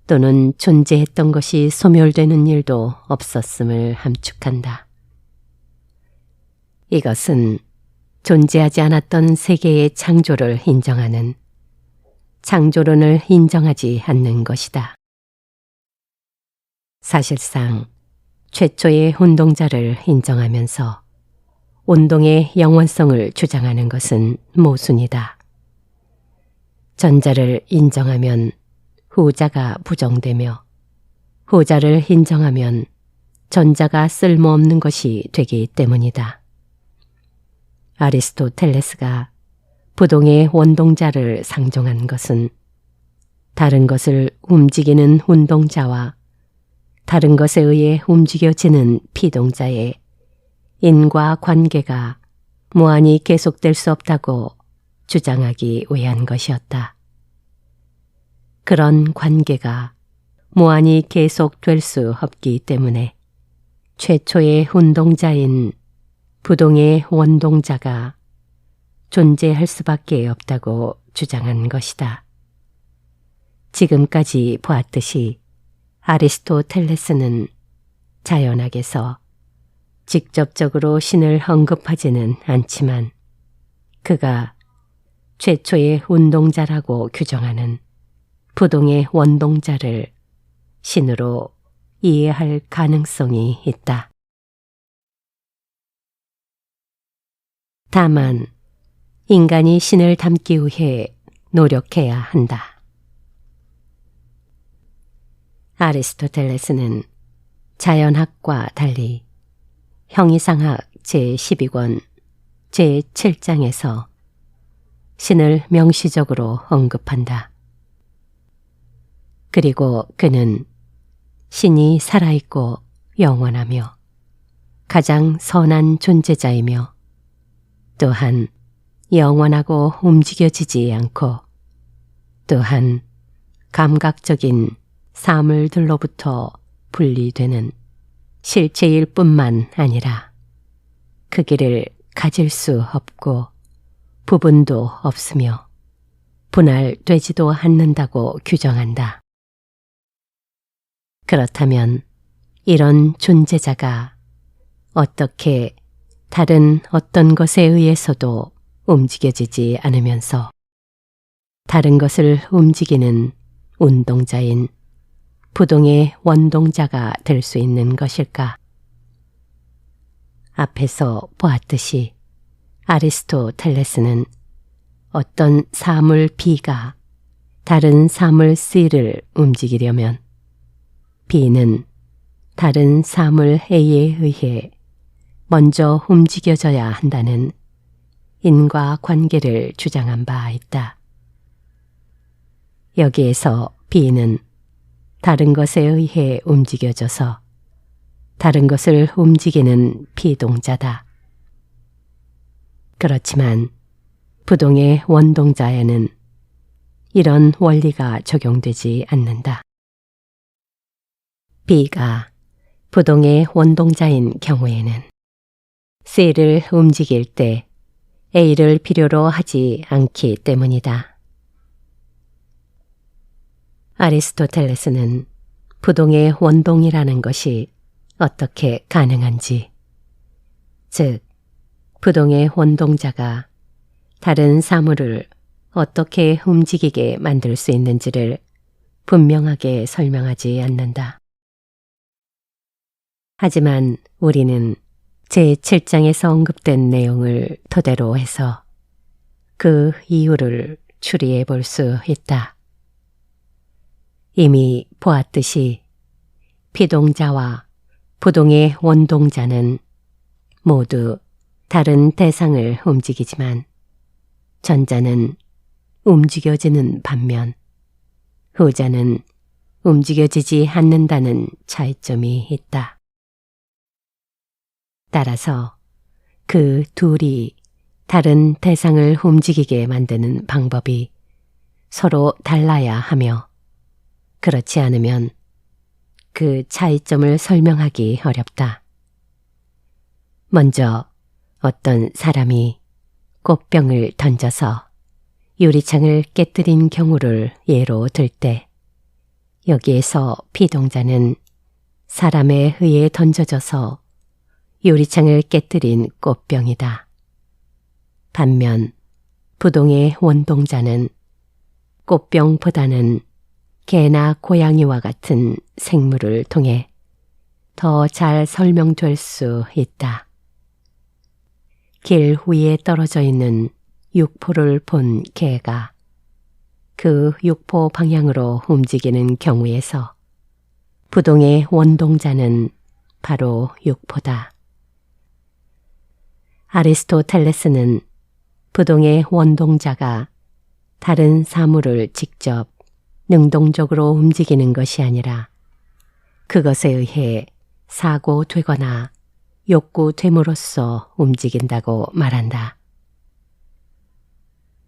또는 존재했던 것이 소멸되는 일도 없었음을 함축한다. 이것은 존재하지 않았던 세계의 창조를 인정하는 창조론을 인정하지 않는 것이다. 사실상 최초의 운동자를 인정하면서 운동의 영원성을 주장하는 것은 모순이다. 전자를 인정하면 후자가 부정되며 후자를 인정하면 전자가 쓸모없는 것이 되기 때문이다. 아리스토텔레스가 부동의 원동자를 상정한 것은 다른 것을 움직이는 운동자와 다른 것에 의해 움직여지는 피동자의 인과관계가 무한히 계속될 수 없다고 주장하기 위한 것이었다. 그런 관계가 무한히 계속될 수 없기 때문에 최초의 운동자인 부동의 원동자가 존재할 수밖에 없다고 주장한 것이다. 지금까지 보았듯이 아리스토텔레스는 자연학에서 직접적으로 신을 언급하지는 않지만 그가 최초의 운동자라고 규정하는 부동의 원동자를 신으로 이해할 가능성이 있다. 다만 인간이 신을 닮기 위해 노력해야 한다. 아리스토텔레스는 자연학과 달리 형이상학 제12권 제7장에서 신을 명시적으로 언급한다. 그리고 그는 신이 살아있고 영원하며 가장 선한 존재자이며 또한 영원하고 움직여지지 않고 또한 감각적인 사물들로부터 분리되는 실체일 뿐만 아니라 크기를 가질 수 없고 부분도 없으며 분할되지도 않는다고 규정한다. 그렇다면 이런 존재자가 어떻게 다른 어떤 것에 의해서도 움직여지지 않으면서 다른 것을 움직이는 운동자인 부동의 원동자가 될 수 있는 것일까? 앞에서 보았듯이 아리스토텔레스는 어떤 사물 B가 다른 사물 C를 움직이려면 B는 다른 사물 A에 의해 먼저 움직여져야 한다는 인과관계를 주장한 바 있다. 여기에서 B는 다른 것에 의해 움직여져서 다른 것을 움직이는 피동자다. 그렇지만 부동의 원동자에는 이런 원리가 적용되지 않는다. B가 부동의 원동자인 경우에는 C를 움직일 때 A를 필요로 하지 않기 때문이다. 아리스토텔레스는 부동의 원동이라는 것이 어떻게 가능한지, 즉 부동의 원동자가 다른 사물을 어떻게 움직이게 만들 수 있는지를 분명하게 설명하지 않는다. 하지만 우리는 제7장에서 언급된 내용을 토대로 해서 그 이유를 추리해 볼 수 있다. 이미 보았듯이 피동자와 부동의 원동자는 모두 다른 대상을 움직이지만 전자는 움직여지는 반면 후자는 움직여지지 않는다는 차이점이 있다. 따라서 그 둘이 다른 대상을 움직이게 만드는 방법이 서로 달라야 하며 그렇지 않으면 그 차이점을 설명하기 어렵다. 먼저 어떤 사람이 꽃병을 던져서 유리창을 깨뜨린 경우를 예로 들 때 여기에서 피동자는 사람에 의해 던져져서 유리창을 깨뜨린 꽃병이다. 반면 부동의 원동자는 꽃병보다는 개나 고양이와 같은 생물을 통해 더 잘 설명될 수 있다. 길 위에 떨어져 있는 육포를 본 개가 그 육포 방향으로 움직이는 경우에서 부동의 원동자는 바로 육포다. 아리스토텔레스는 부동의 원동자가 다른 사물을 직접 능동적으로 움직이는 것이 아니라 그것에 의해 사고되거나 욕구됨으로써 움직인다고 말한다.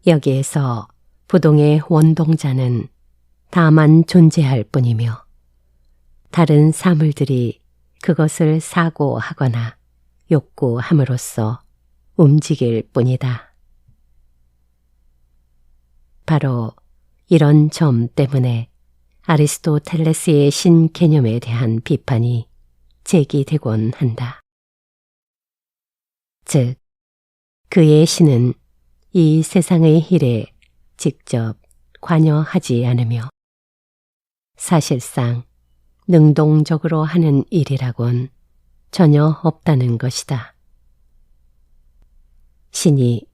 여기에서 부동의 원동자는 다만 존재할 뿐이며 다른 사물들이 그것을 사고하거나 욕구함으로써 움직일 뿐이다. 바로 이런 점 때문에 아리스토텔레스의 신개념에 대한 비판이 제기되곤 한다. 즉, 그의 신은 이 세상의 일에 직접 관여하지 않으며 사실상 능동적으로 하는 일이라곤 전혀 없다는 것이다. 신이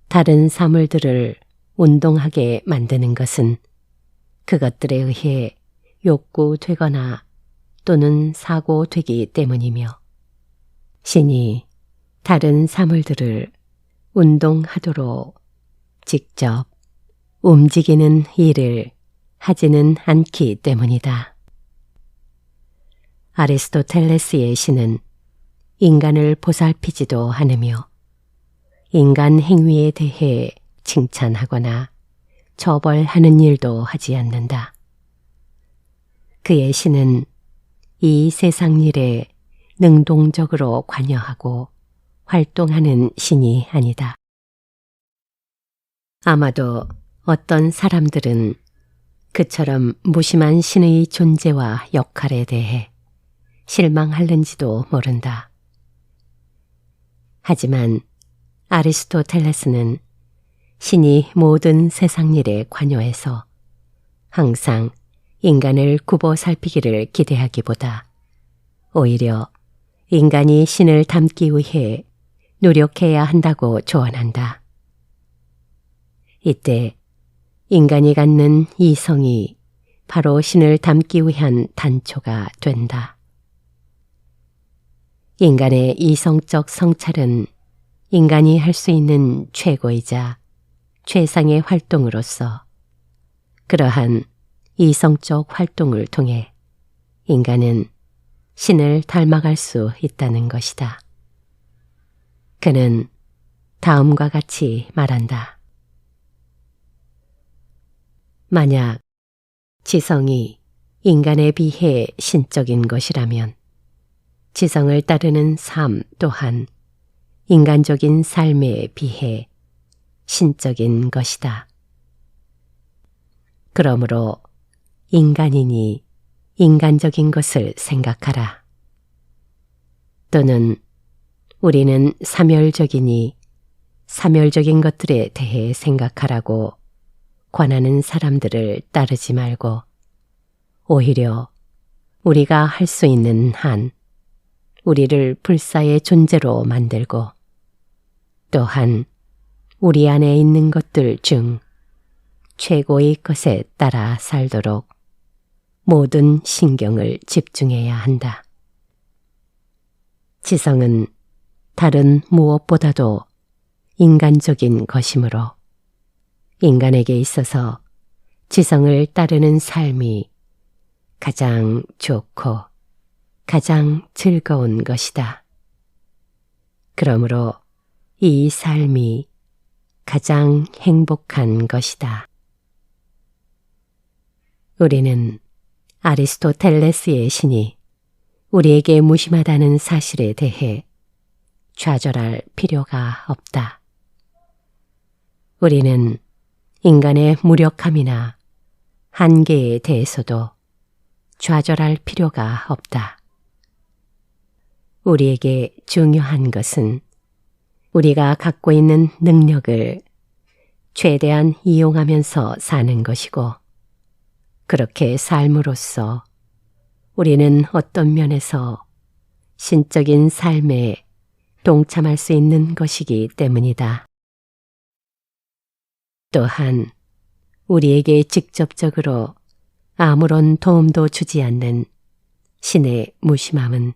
다른 사물들을 운동하게 만드는 것은 그것들에 의해 욕구되거나 또는 사고되기 때문이며 신이 다른 사물들을 운동하도록 직접 움직이는 일을 하지는 않기 때문이다. 아리스토텔레스의 신은 인간을 보살피지도 않으며 인간 행위에 대해 칭찬하거나 처벌하는 일도 하지 않는다. 그의 신은 이 세상 일에 능동적으로 관여하고 활동하는 신이 아니다. 아마도 어떤 사람들은 그처럼 무심한 신의 존재와 역할에 대해 실망할는지도 모른다. 하지만 아리스토텔레스는 신이 모든 세상 일에 관여해서 항상 인간을 굽어 살피기를 기대하기보다 오히려 인간이 신을 닮기 위해 노력해야 한다고 조언한다. 이때 인간이 갖는 이성이 바로 신을 닮기 위한 단초가 된다. 인간의 이성적 성찰은 인간이 할 수 있는 최고이자 최상의 활동으로서 그러한 이성적 활동을 통해 인간은 신을 닮아갈 수 있다는 것이다. 그는 다음과 같이 말한다. 만약 지성이 인간에 비해 신적인 것이라면 지성을 따르는 삶 또한 인간적인 삶에 비해 신적인 것이다. 그러므로 인간이니 인간적인 것을 생각하라. 또는 우리는 사멸적이니 사멸적인 것들에 대해 생각하라고 권하는 사람들을 따르지 말고 오히려 우리가 할 수 있는 한 우리를 불사의 존재로 만들고 또한 우리 안에 있는 것들 중 최고의 것에 따라 살도록 모든 신경을 집중해야 한다. 지성은 다른 무엇보다도 인간적인 것이므로 인간에게 있어서 지성을 따르는 삶이 가장 좋고 가장 즐거운 것이다. 그러므로 이 삶이 가장 행복한 것이다. 우리는 아리스토텔레스의 신이 우리에게 무심하다는 사실에 대해 좌절할 필요가 없다. 우리는 인간의 무력함이나 한계에 대해서도 좌절할 필요가 없다. 우리에게 중요한 것은 우리가 갖고 있는 능력을 최대한 이용하면서 사는 것이고 그렇게 삶으로써 우리는 어떤 면에서 신적인 삶에 동참할 수 있는 것이기 때문이다. 또한 우리에게 직접적으로 아무런 도움도 주지 않는 신의 무심함은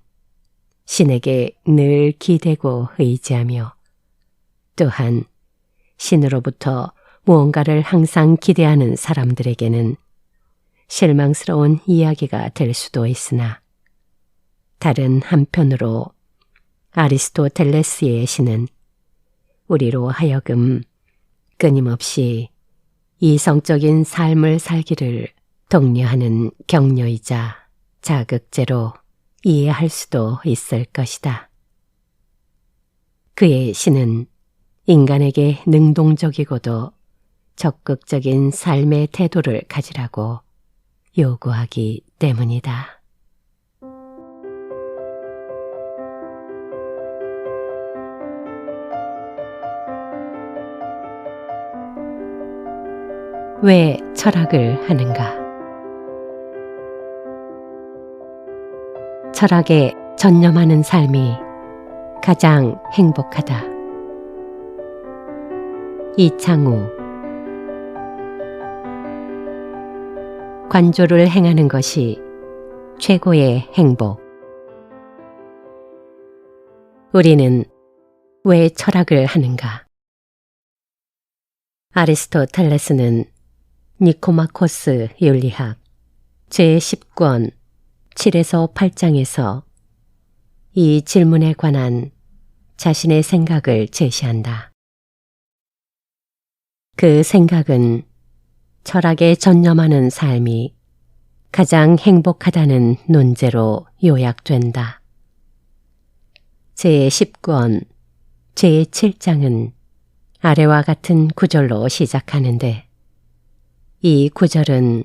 신에게 늘 기대고 의지하며 또한 신으로부터 무언가를 항상 기대하는 사람들에게는 실망스러운 이야기가 될 수도 있으나 다른 한편으로 아리스토텔레스의 신은 우리로 하여금 끊임없이 이성적인 삶을 살기를 독려하는 격려이자 자극제로 이해할 수도 있을 것이다. 그의 신은 인간에게 능동적이고도 적극적인 삶의 태도를 가지라고 요구하기 때문이다. 왜 철학을 하는가? 철학에 전념하는 삶이 가장 행복하다. 이창우. 관조를 행하는 것이 최고의 행복. 우리는 왜 철학을 하는가? 아리스토텔레스는 니코마코스 윤리학 제10권 7에서 8장에서 이 질문에 관한 자신의 생각을 제시한다. 그 생각은 철학에 전념하는 삶이 가장 행복하다는 논제로 요약된다. 제19권 제7장은 아래와 같은 구절로 시작하는데 이 구절은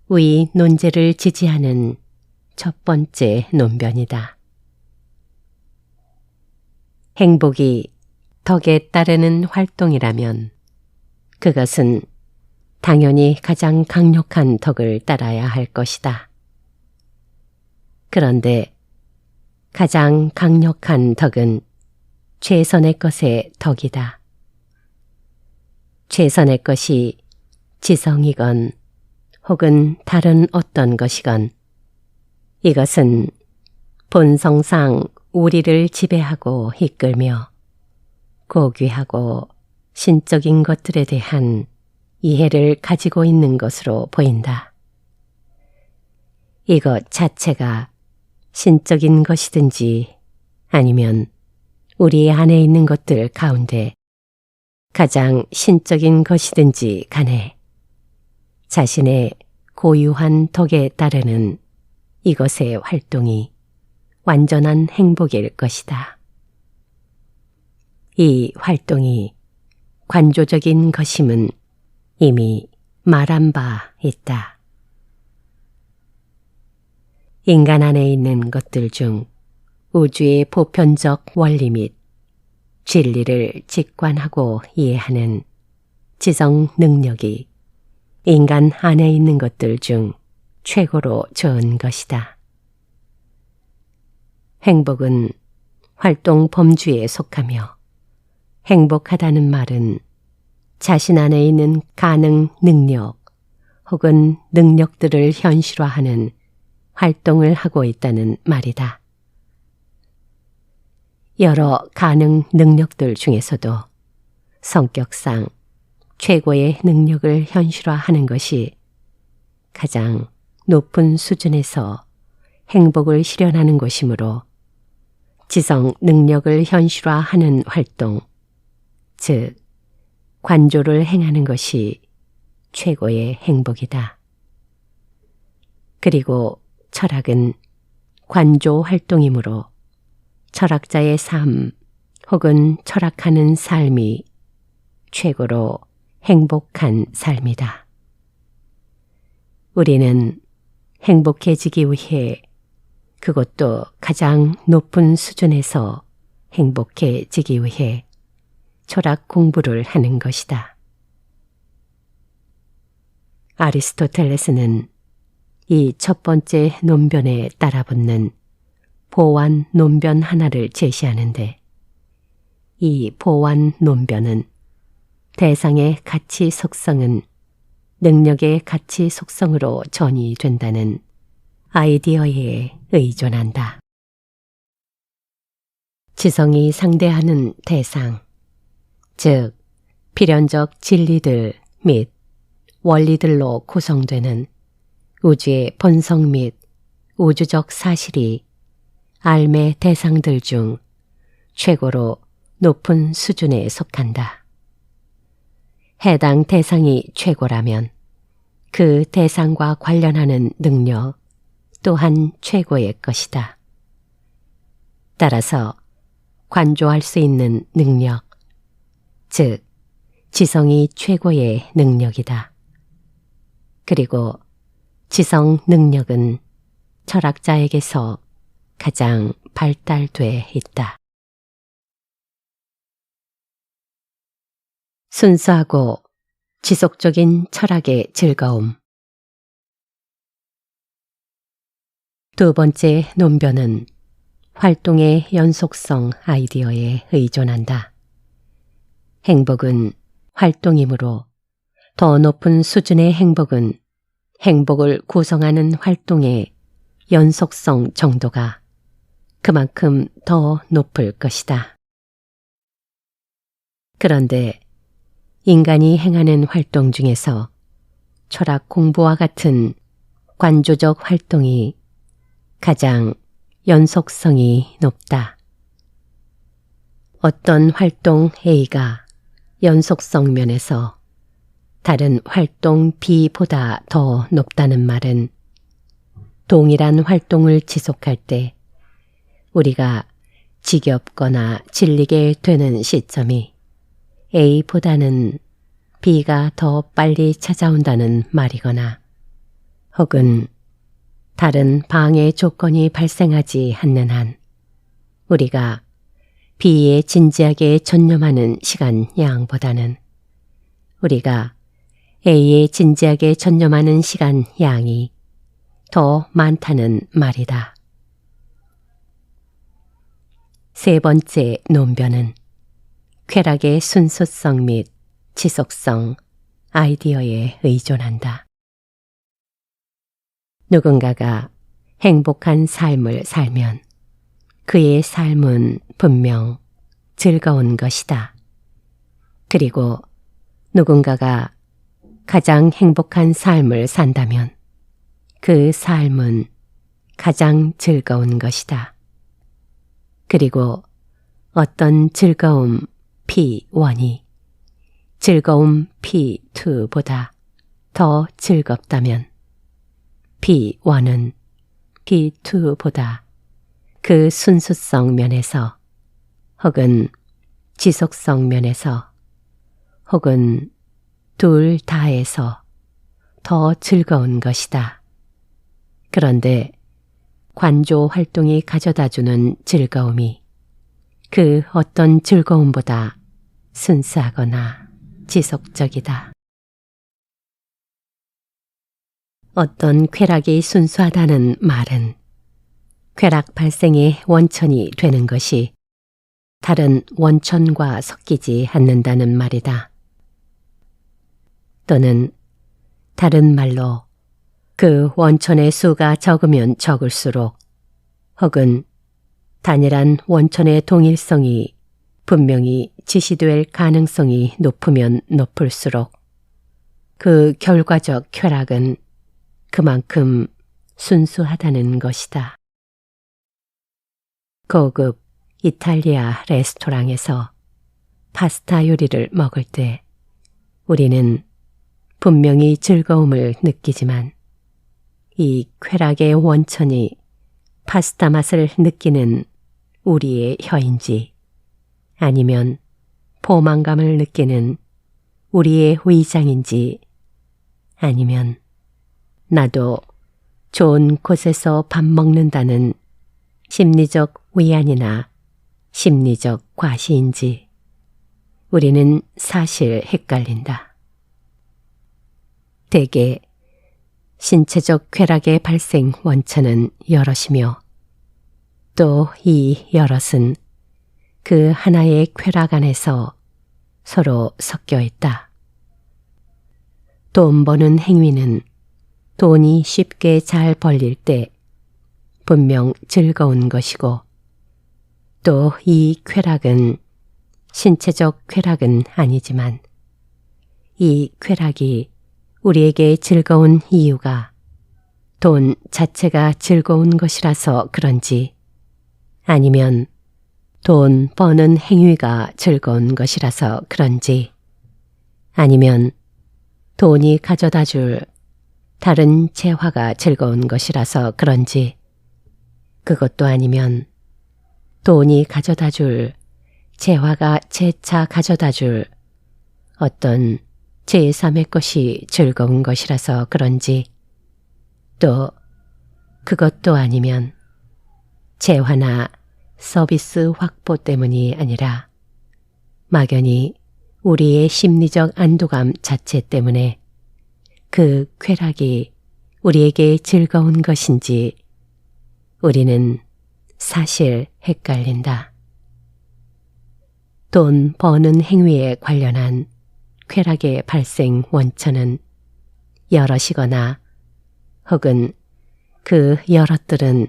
위 논제를 지지하는 첫 번째 논변이다. 행복이 덕에 따르는 활동이라면 그것은 당연히 가장 강력한 덕을 따라야 할 것이다. 그런데 가장 강력한 덕은 최선의 것의 덕이다. 최선의 것이 지성이건 혹은 다른 어떤 것이건 이것은 본성상 우리를 지배하고 이끌며 고귀하고 신적인 것들에 대한 이해를 가지고 있는 것으로 보인다. 이것 자체가 신적인 것이든지 아니면 우리 안에 있는 것들 가운데 가장 신적인 것이든지 간에 자신의 고유한 덕에 따르는 이것의 활동이 완전한 행복일 것이다. 이 활동이 관조적인 것임은 이미 말한 바 있다. 인간 안에 있는 것들 중 우주의 보편적 원리 및 진리를 직관하고 이해하는 지성 능력이 인간 안에 있는 것들 중 최고로 좋은 것이다. 행복은 활동 범주에 속하며 행복하다는 말은 자신 안에 있는 가능 능력 혹은 능력들을 현실화하는 활동을 하고 있다는 말이다. 여러 가능 능력들 중에서도 성격상 최고의 능력을 현실화하는 것이 가장 높은 수준에서 행복을 실현하는 것이므로 지성 능력을 현실화하는 활동, 즉 관조를 행하는 것이 최고의 행복이다. 그리고 철학은 관조 활동이므로 철학자의 삶 혹은 철학하는 삶이 최고로 행복한 삶이다. 우리는 행복해지기 위해 그것도 가장 높은 수준에서 행복해지기 위해 철학 공부를 하는 것이다. 아리스토텔레스는 이 첫 번째 논변에 따라붙는 보완 논변 하나를 제시하는데 이 보완 논변은 대상의 가치 속성은 능력의 가치 속성으로 전이된다는 아이디어에 의존한다. 지성이 상대하는 대상, 즉 필연적 진리들 및 원리들로 구성되는 우주의 본성 및 우주적 사실이 알매 대상들 중 최고로 높은 수준에 속한다. 해당 대상이 최고라면 그 대상과 관련하는 능력 또한 최고의 것이다. 따라서 관조할 수 있는 능력, 즉 지성이 최고의 능력이다. 그리고 지성 능력은 철학자에게서 가장 발달돼 있다. 순수하고 지속적인 철학의 즐거움. 두 번째 논변은 활동의 연속성 아이디어에 의존한다. 행복은 활동이므로 더 높은 수준의 행복은 행복을 구성하는 활동의 연속성 정도가 그만큼 더 높을 것이다. 그런데 인간이 행하는 활동 중에서 철학 공부와 같은 관조적 활동이 가장 연속성이 높다. 어떤 활동 A가 연속성 면에서 다른 활동 B보다 더 높다는 말은 동일한 활동을 지속할 때 우리가 지겹거나 질리게 되는 시점이 A보다는 B가 더 빨리 찾아온다는 말이거나 혹은 다른 방해 조건이 발생하지 않는 한 우리가 B에 진지하게 전념하는 시간 양보다는 우리가 A에 진지하게 전념하는 시간 양이 더 많다는 말이다. 세 번째 논변은 쾌락의 순수성 및 지속성, 아이디어에 의존한다. 누군가가 행복한 삶을 살면 그의 삶은 분명 즐거운 것이다. 그리고 누군가가 가장 행복한 삶을 산다면 그 삶은 가장 즐거운 것이다. 그리고 어떤 즐거움 P1이 즐거움 P2보다 더 즐겁다면 P1은 P2보다 그 순수성 면에서 혹은 지속성 면에서 혹은 둘 다에서 더 즐거운 것이다. 그런데 관조 활동이 가져다주는 즐거움이 그 어떤 즐거움보다 순수하거나 지속적이다. 어떤 쾌락이 순수하다는 말은 쾌락 발생의 원천이 되는 것이 다른 원천과 섞이지 않는다는 말이다. 또는 다른 말로 그 원천의 수가 적으면 적을수록 혹은 단일한 원천의 동일성이 분명히 지시될 가능성이 높으면 높을수록 그 결과적 쾌락은 그만큼 순수하다는 것이다. 고급 이탈리아 레스토랑에서 파스타 요리를 먹을 때 우리는 분명히 즐거움을 느끼지만 이 쾌락의 원천이 파스타 맛을 느끼는 우리의 혀인지 아니면 포만감을 느끼는 우리의 위장인지 아니면 나도 좋은 곳에서 밥 먹는다는 심리적 위안이나 심리적 과시인지 우리는 사실 헷갈린다. 대개 신체적 쾌락의 발생 원천은 여럿이며 또 이 여럿은 그 하나의 쾌락 안에서 서로 섞여 있다. 돈 버는 행위는 돈이 쉽게 잘 벌릴 때 분명 즐거운 것이고 또 이 쾌락은 신체적 쾌락은 아니지만 이 쾌락이 우리에게 즐거운 이유가 돈 자체가 즐거운 것이라서 그런지 아니면 돈 버는 행위가 즐거운 것이라서 그런지 아니면 돈이 가져다 줄 다른 재화가 즐거운 것이라서 그런지 그것도 아니면 돈이 가져다 줄 재화가 재차 가져다 줄 어떤 제3의 것이 즐거운 것이라서 그런지 또 그것도 아니면 재화나 서비스 확보 때문이 아니라 막연히 우리의 심리적 안도감 자체 때문에 그 쾌락이 우리에게 즐거운 것인지 우리는 사실 헷갈린다. 돈 버는 행위에 관련한 쾌락의 발생 원천은 여럿이거나 혹은 그 여럿들은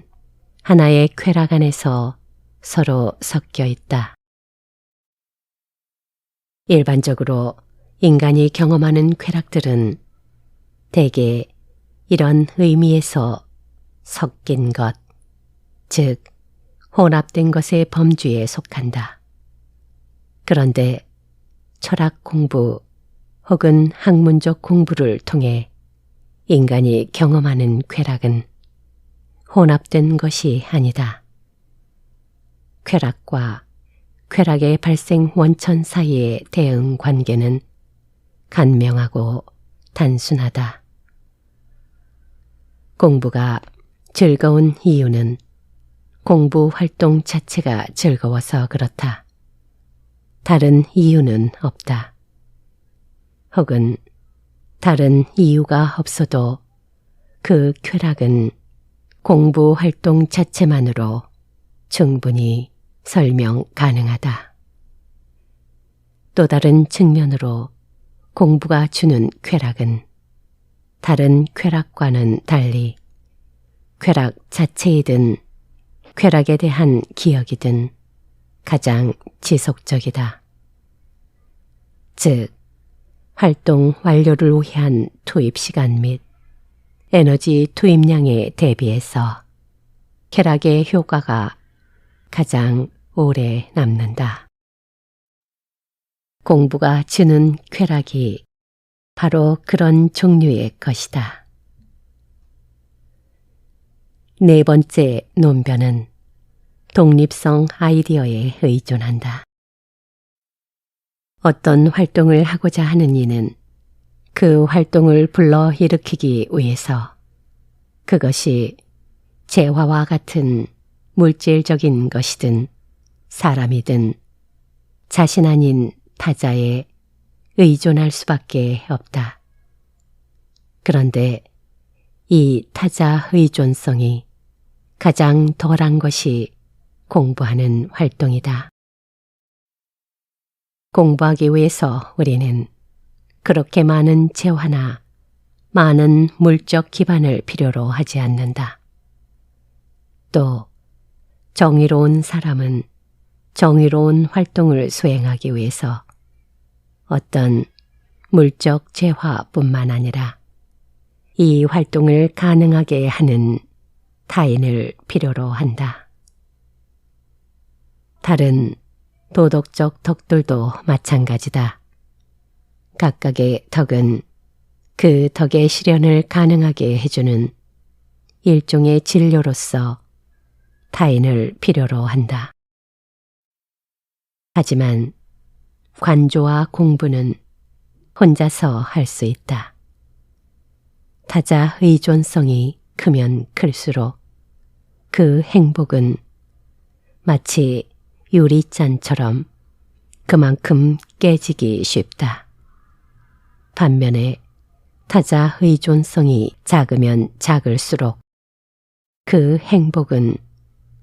하나의 쾌락 안에서 서로 섞여 있다. 일반적으로 인간이 경험하는 쾌락들은 대개 이런 의미에서 섞인 것, 즉 혼합된 것의 범주에 속한다. 그런데 철학 공부 혹은 학문적 공부를 통해 인간이 경험하는 쾌락은 혼합된 것이 아니다. 쾌락과 쾌락의 발생 원천 사이의 대응 관계는 간명하고 단순하다. 공부가 즐거운 이유는 공부 활동 자체가 즐거워서 그렇다. 다른 이유는 없다. 혹은 다른 이유가 없어도 그 쾌락은 공부 활동 자체만으로 충분히 설명 가능하다. 또 다른 측면으로 공부가 주는 쾌락은 다른 쾌락과는 달리 쾌락 자체이든 쾌락에 대한 기억이든 가장 지속적이다. 즉, 활동 완료를 위한 투입 시간 및 에너지 투입량에 대비해서 쾌락의 효과가 가장 오래 남는다. 공부가 주는 쾌락이 바로 그런 종류의 것이다. 네 번째 논변은 독립성 아이디어에 의존한다. 어떤 활동을 하고자 하는 이는 그 활동을 불러일으키기 위해서 그것이 재화와 같은 물질적인 것이든 사람이든 자신 아닌 타자에 의존할 수밖에 없다. 그런데 이 타자 의존성이 가장 덜한 것이 공부하는 활동이다. 공부하기 위해서 우리는 그렇게 많은 재화나 많은 물적 기반을 필요로 하지 않는다. 또 정의로운 사람은 정의로운 활동을 수행하기 위해서 어떤 물적 재화뿐만 아니라 이 활동을 가능하게 하는 타인을 필요로 한다. 다른 도덕적 덕들도 마찬가지다. 각각의 덕은 그 덕의 실현을 가능하게 해주는 일종의 진료로서 타인을 필요로 한다. 하지만 관조와 공부는 혼자서 할 수 있다. 타자 의존성이 크면 클수록 그 행복은 마치 유리잔처럼 그만큼 깨지기 쉽다. 반면에 타자 의존성이 작으면 작을수록 그 행복은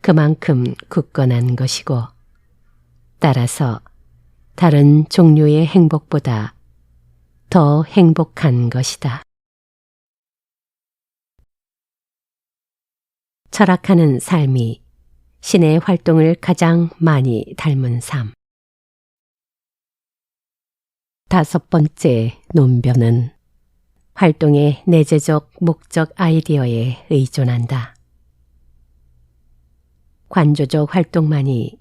그만큼 굳건한 것이고 따라서 다른 종류의 행복보다 더 행복한 것이다. 철학하는 삶이 신의 활동을 가장 많이 닮은 삶. 다섯 번째 논변은 활동의 내재적 목적 아이디어에 의존한다. 관조적 활동만이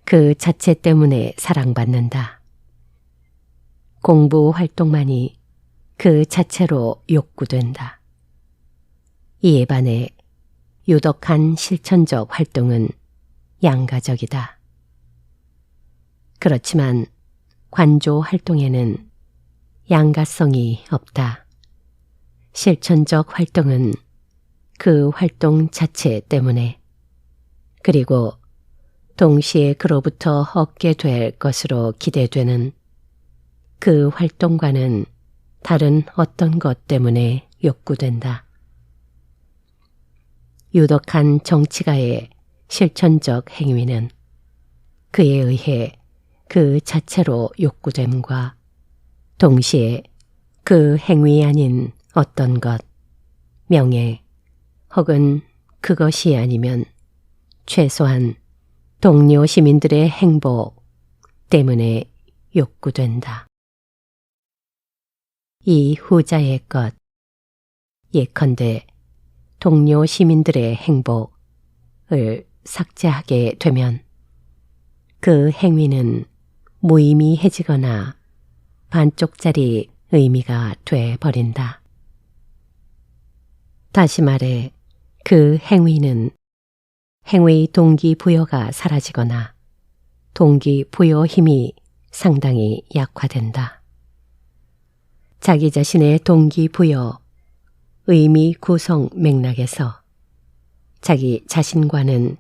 그 자체 때문에 사랑받는다. 공부 활동만이 그 자체로 욕구된다. 이에 반해 유독한 실천적 활동은 양가적이다. 그렇지만 관조 활동에는 양가성이 없다. 실천적 활동은 그 활동 자체 때문에 그리고 동시에 그로부터 얻게 될 것으로 기대되는 그 활동과는 다른 어떤 것 때문에 욕구된다. 유독한 정치가의 실천적 행위는 그에 의해 그 자체로 욕구됨과 동시에 그 행위 아닌 어떤 것, 명예 혹은 그것이 아니면 최소한 동료 시민들의 행복 때문에 욕구된다. 이 후자의 것, 예컨대 동료 시민들의 행복을 삭제하게 되면 그 행위는 무의미해지거나 반쪽짜리 의미가 돼 버린다. 다시 말해 그 행위는 행위 동기부여가 사라지거나 동기부여 힘이 상당히 약화된다. 자기 자신의 동기부여, 의미 구성 맥락에서 자기 자신과는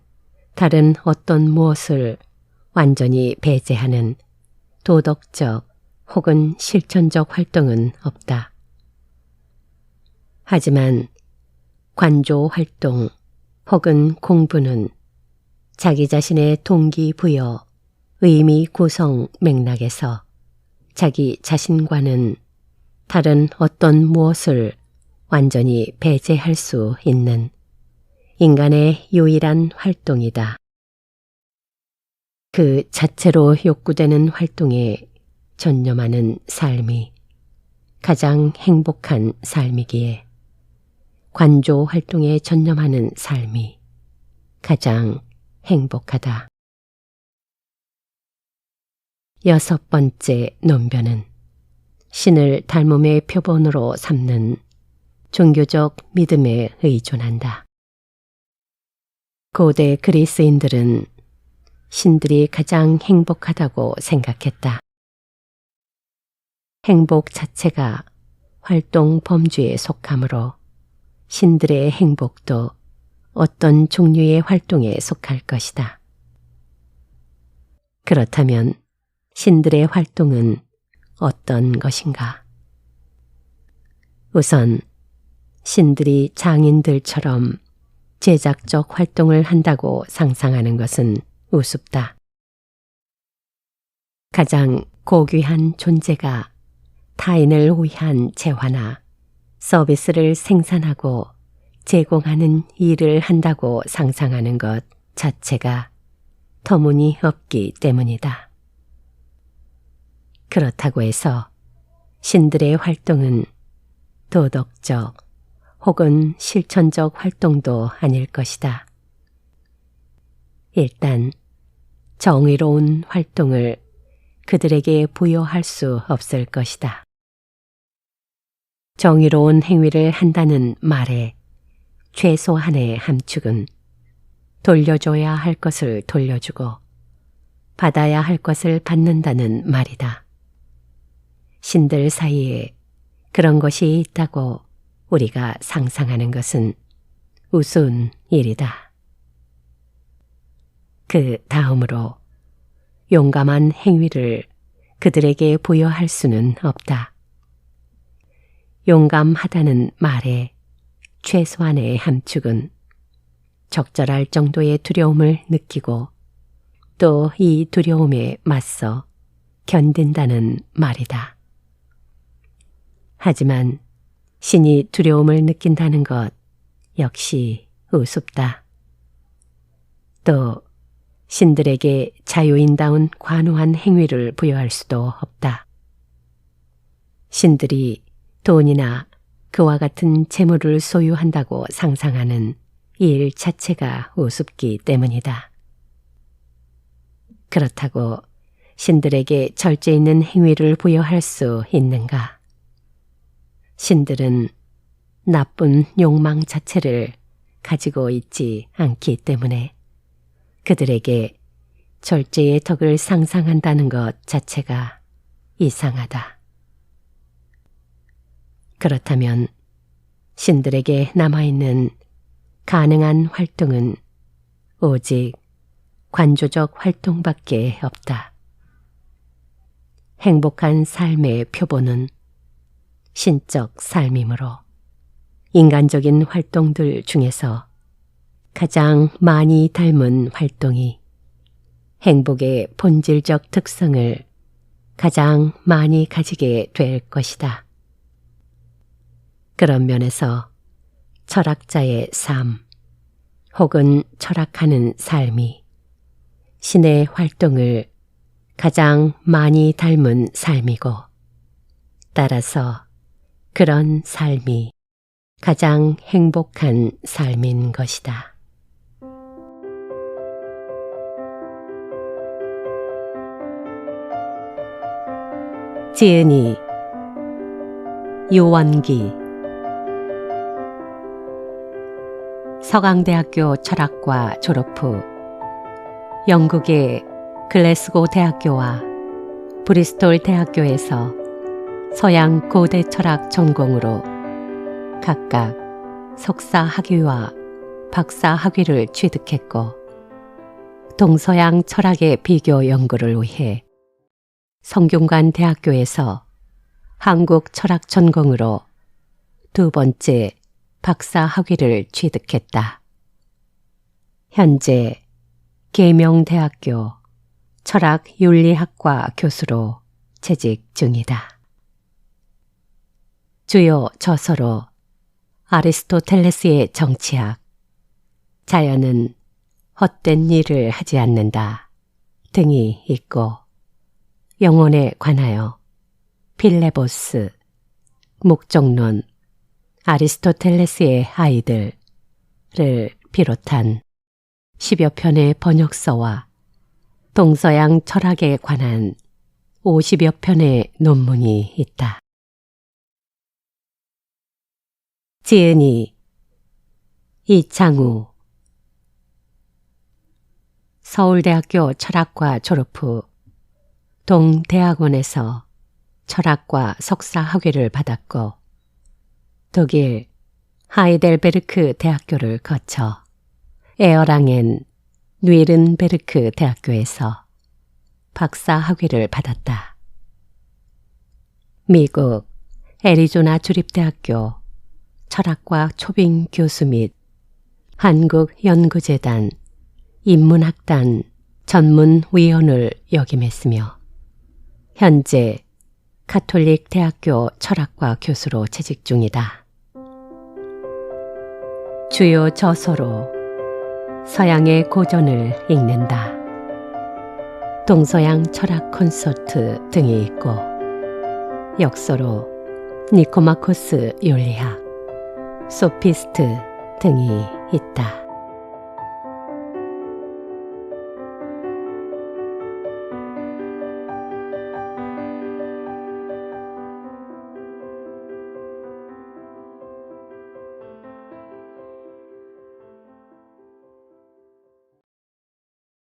다른 어떤 무엇을 완전히 배제하는 도덕적 혹은 실천적 활동은 없다. 하지만 관조 활동 혹은 공부는 자기 자신의 동기부여, 의미 구성 맥락에서 자기 자신과는 다른 어떤 무엇을 완전히 배제할 수 있는 인간의 유일한 활동이다. 그 자체로 욕구되는 활동에 전념하는 삶이 가장 행복한 삶이기에 관조 활동에 전념하는 삶이 가장 행복하다. 6번째 논변은 신을 닮음의 표본으로 삼는 종교적 믿음에 의존한다. 고대 그리스인들은 신들이 가장 행복하다고 생각했다. 행복 자체가 활동 범주에 속하므로 신들의 행복도 어떤 종류의 활동에 속할 것이다. 그렇다면 신들의 활동은 어떤 것인가? 우선 신들이 장인들처럼 제작적 활동을 한다고 상상하는 것은 우습다. 가장 고귀한 존재가 타인을 위한 재화나 서비스를 생산하고 제공하는 일을 한다고 상상하는 것 자체가 터무니없기 때문이다. 그렇다고 해서 신들의 활동은 도덕적 혹은 실천적 활동도 아닐 것이다. 일단 정의로운 활동을 그들에게 부여할 수 없을 것이다. 정의로운 행위를 한다는 말의 최소한의 함축은 돌려줘야 할 것을 돌려주고 받아야 할 것을 받는다는 말이다. 신들 사이에 그런 것이 있다고 우리가 상상하는 것은 우스운 일이다. 그 다음으로 용감한 행위를 그들에게 부여할 수는 없다. 용감하다는 말의 최소한의 함축은 적절할 정도의 두려움을 느끼고 또 이 두려움에 맞서 견딘다는 말이다. 하지만 신이 두려움을 느낀다는 것 역시 우습다. 또 신들에게 자유인다운 관우한 행위를 부여할 수도 없다. 신들이 돈이나 그와 같은 재물을 소유한다고 상상하는 일 자체가 우습기 때문이다. 그렇다고 신들에게 절제 있는 행위를 부여할 수 있는가? 신들은 나쁜 욕망 자체를 가지고 있지 않기 때문에 그들에게 절제의 덕을 상상한다는 것 자체가 이상하다. 그렇다면 신들에게 남아있는 가능한 활동은 오직 관조적 활동밖에 없다. 행복한 삶의 표본은 신적 삶이므로 인간적인 활동들 중에서 가장 많이 닮은 활동이 행복의 본질적 특성을 가장 많이 가지게 될 것이다. 그런 면에서 철학자의 삶 혹은 철학하는 삶이 신의 활동을 가장 많이 닮은 삶이고 따라서 그런 삶이 가장 행복한 삶인 것이다. 지은이, 유원기. 서강대학교 철학과 졸업 후 영국의 글래스고 대학교와 브리스톨 대학교에서 서양 고대 철학 전공으로 각각 석사 학위와 박사 학위를 취득했고, 동서양 철학의 비교 연구를 위해 성균관 대학교에서 한국 철학 전공으로 두 번째 박사 학위를 취득했다. 현재 계명대학교 철학윤리학과 교수로 재직 중이다. 주요 저서로 아리스토텔레스의 정치학, 자연은 헛된 일을 하지 않는다 등이 있고, 영혼에 관하여 필레보스, 목적론, 아리스토텔레스의 아이들을 비롯한 10여 편의 번역서와 동서양 철학에 관한 50여 편의 논문이 있다. 지은이, 이창우. 서울대학교 철학과 졸업 후 동대학원에서 철학과 석사 학위를 받았고, 독일 하이델베르크 대학교를 거쳐 에어랑엔 뉘른베르크 대학교에서 박사 학위를 받았다. 미국 애리조나 주립대학교 철학과 초빙 교수 및 한국연구재단 인문학단 전문위원을 역임했으며, 현재 가톨릭 대학교 철학과 교수로 재직 중이다. 주요 저서로 서양의 고전을 읽는다, 동서양 철학 콘서트 등이 있고, 역서로 니코마코스 윤리학, 소피스트 등이 있다.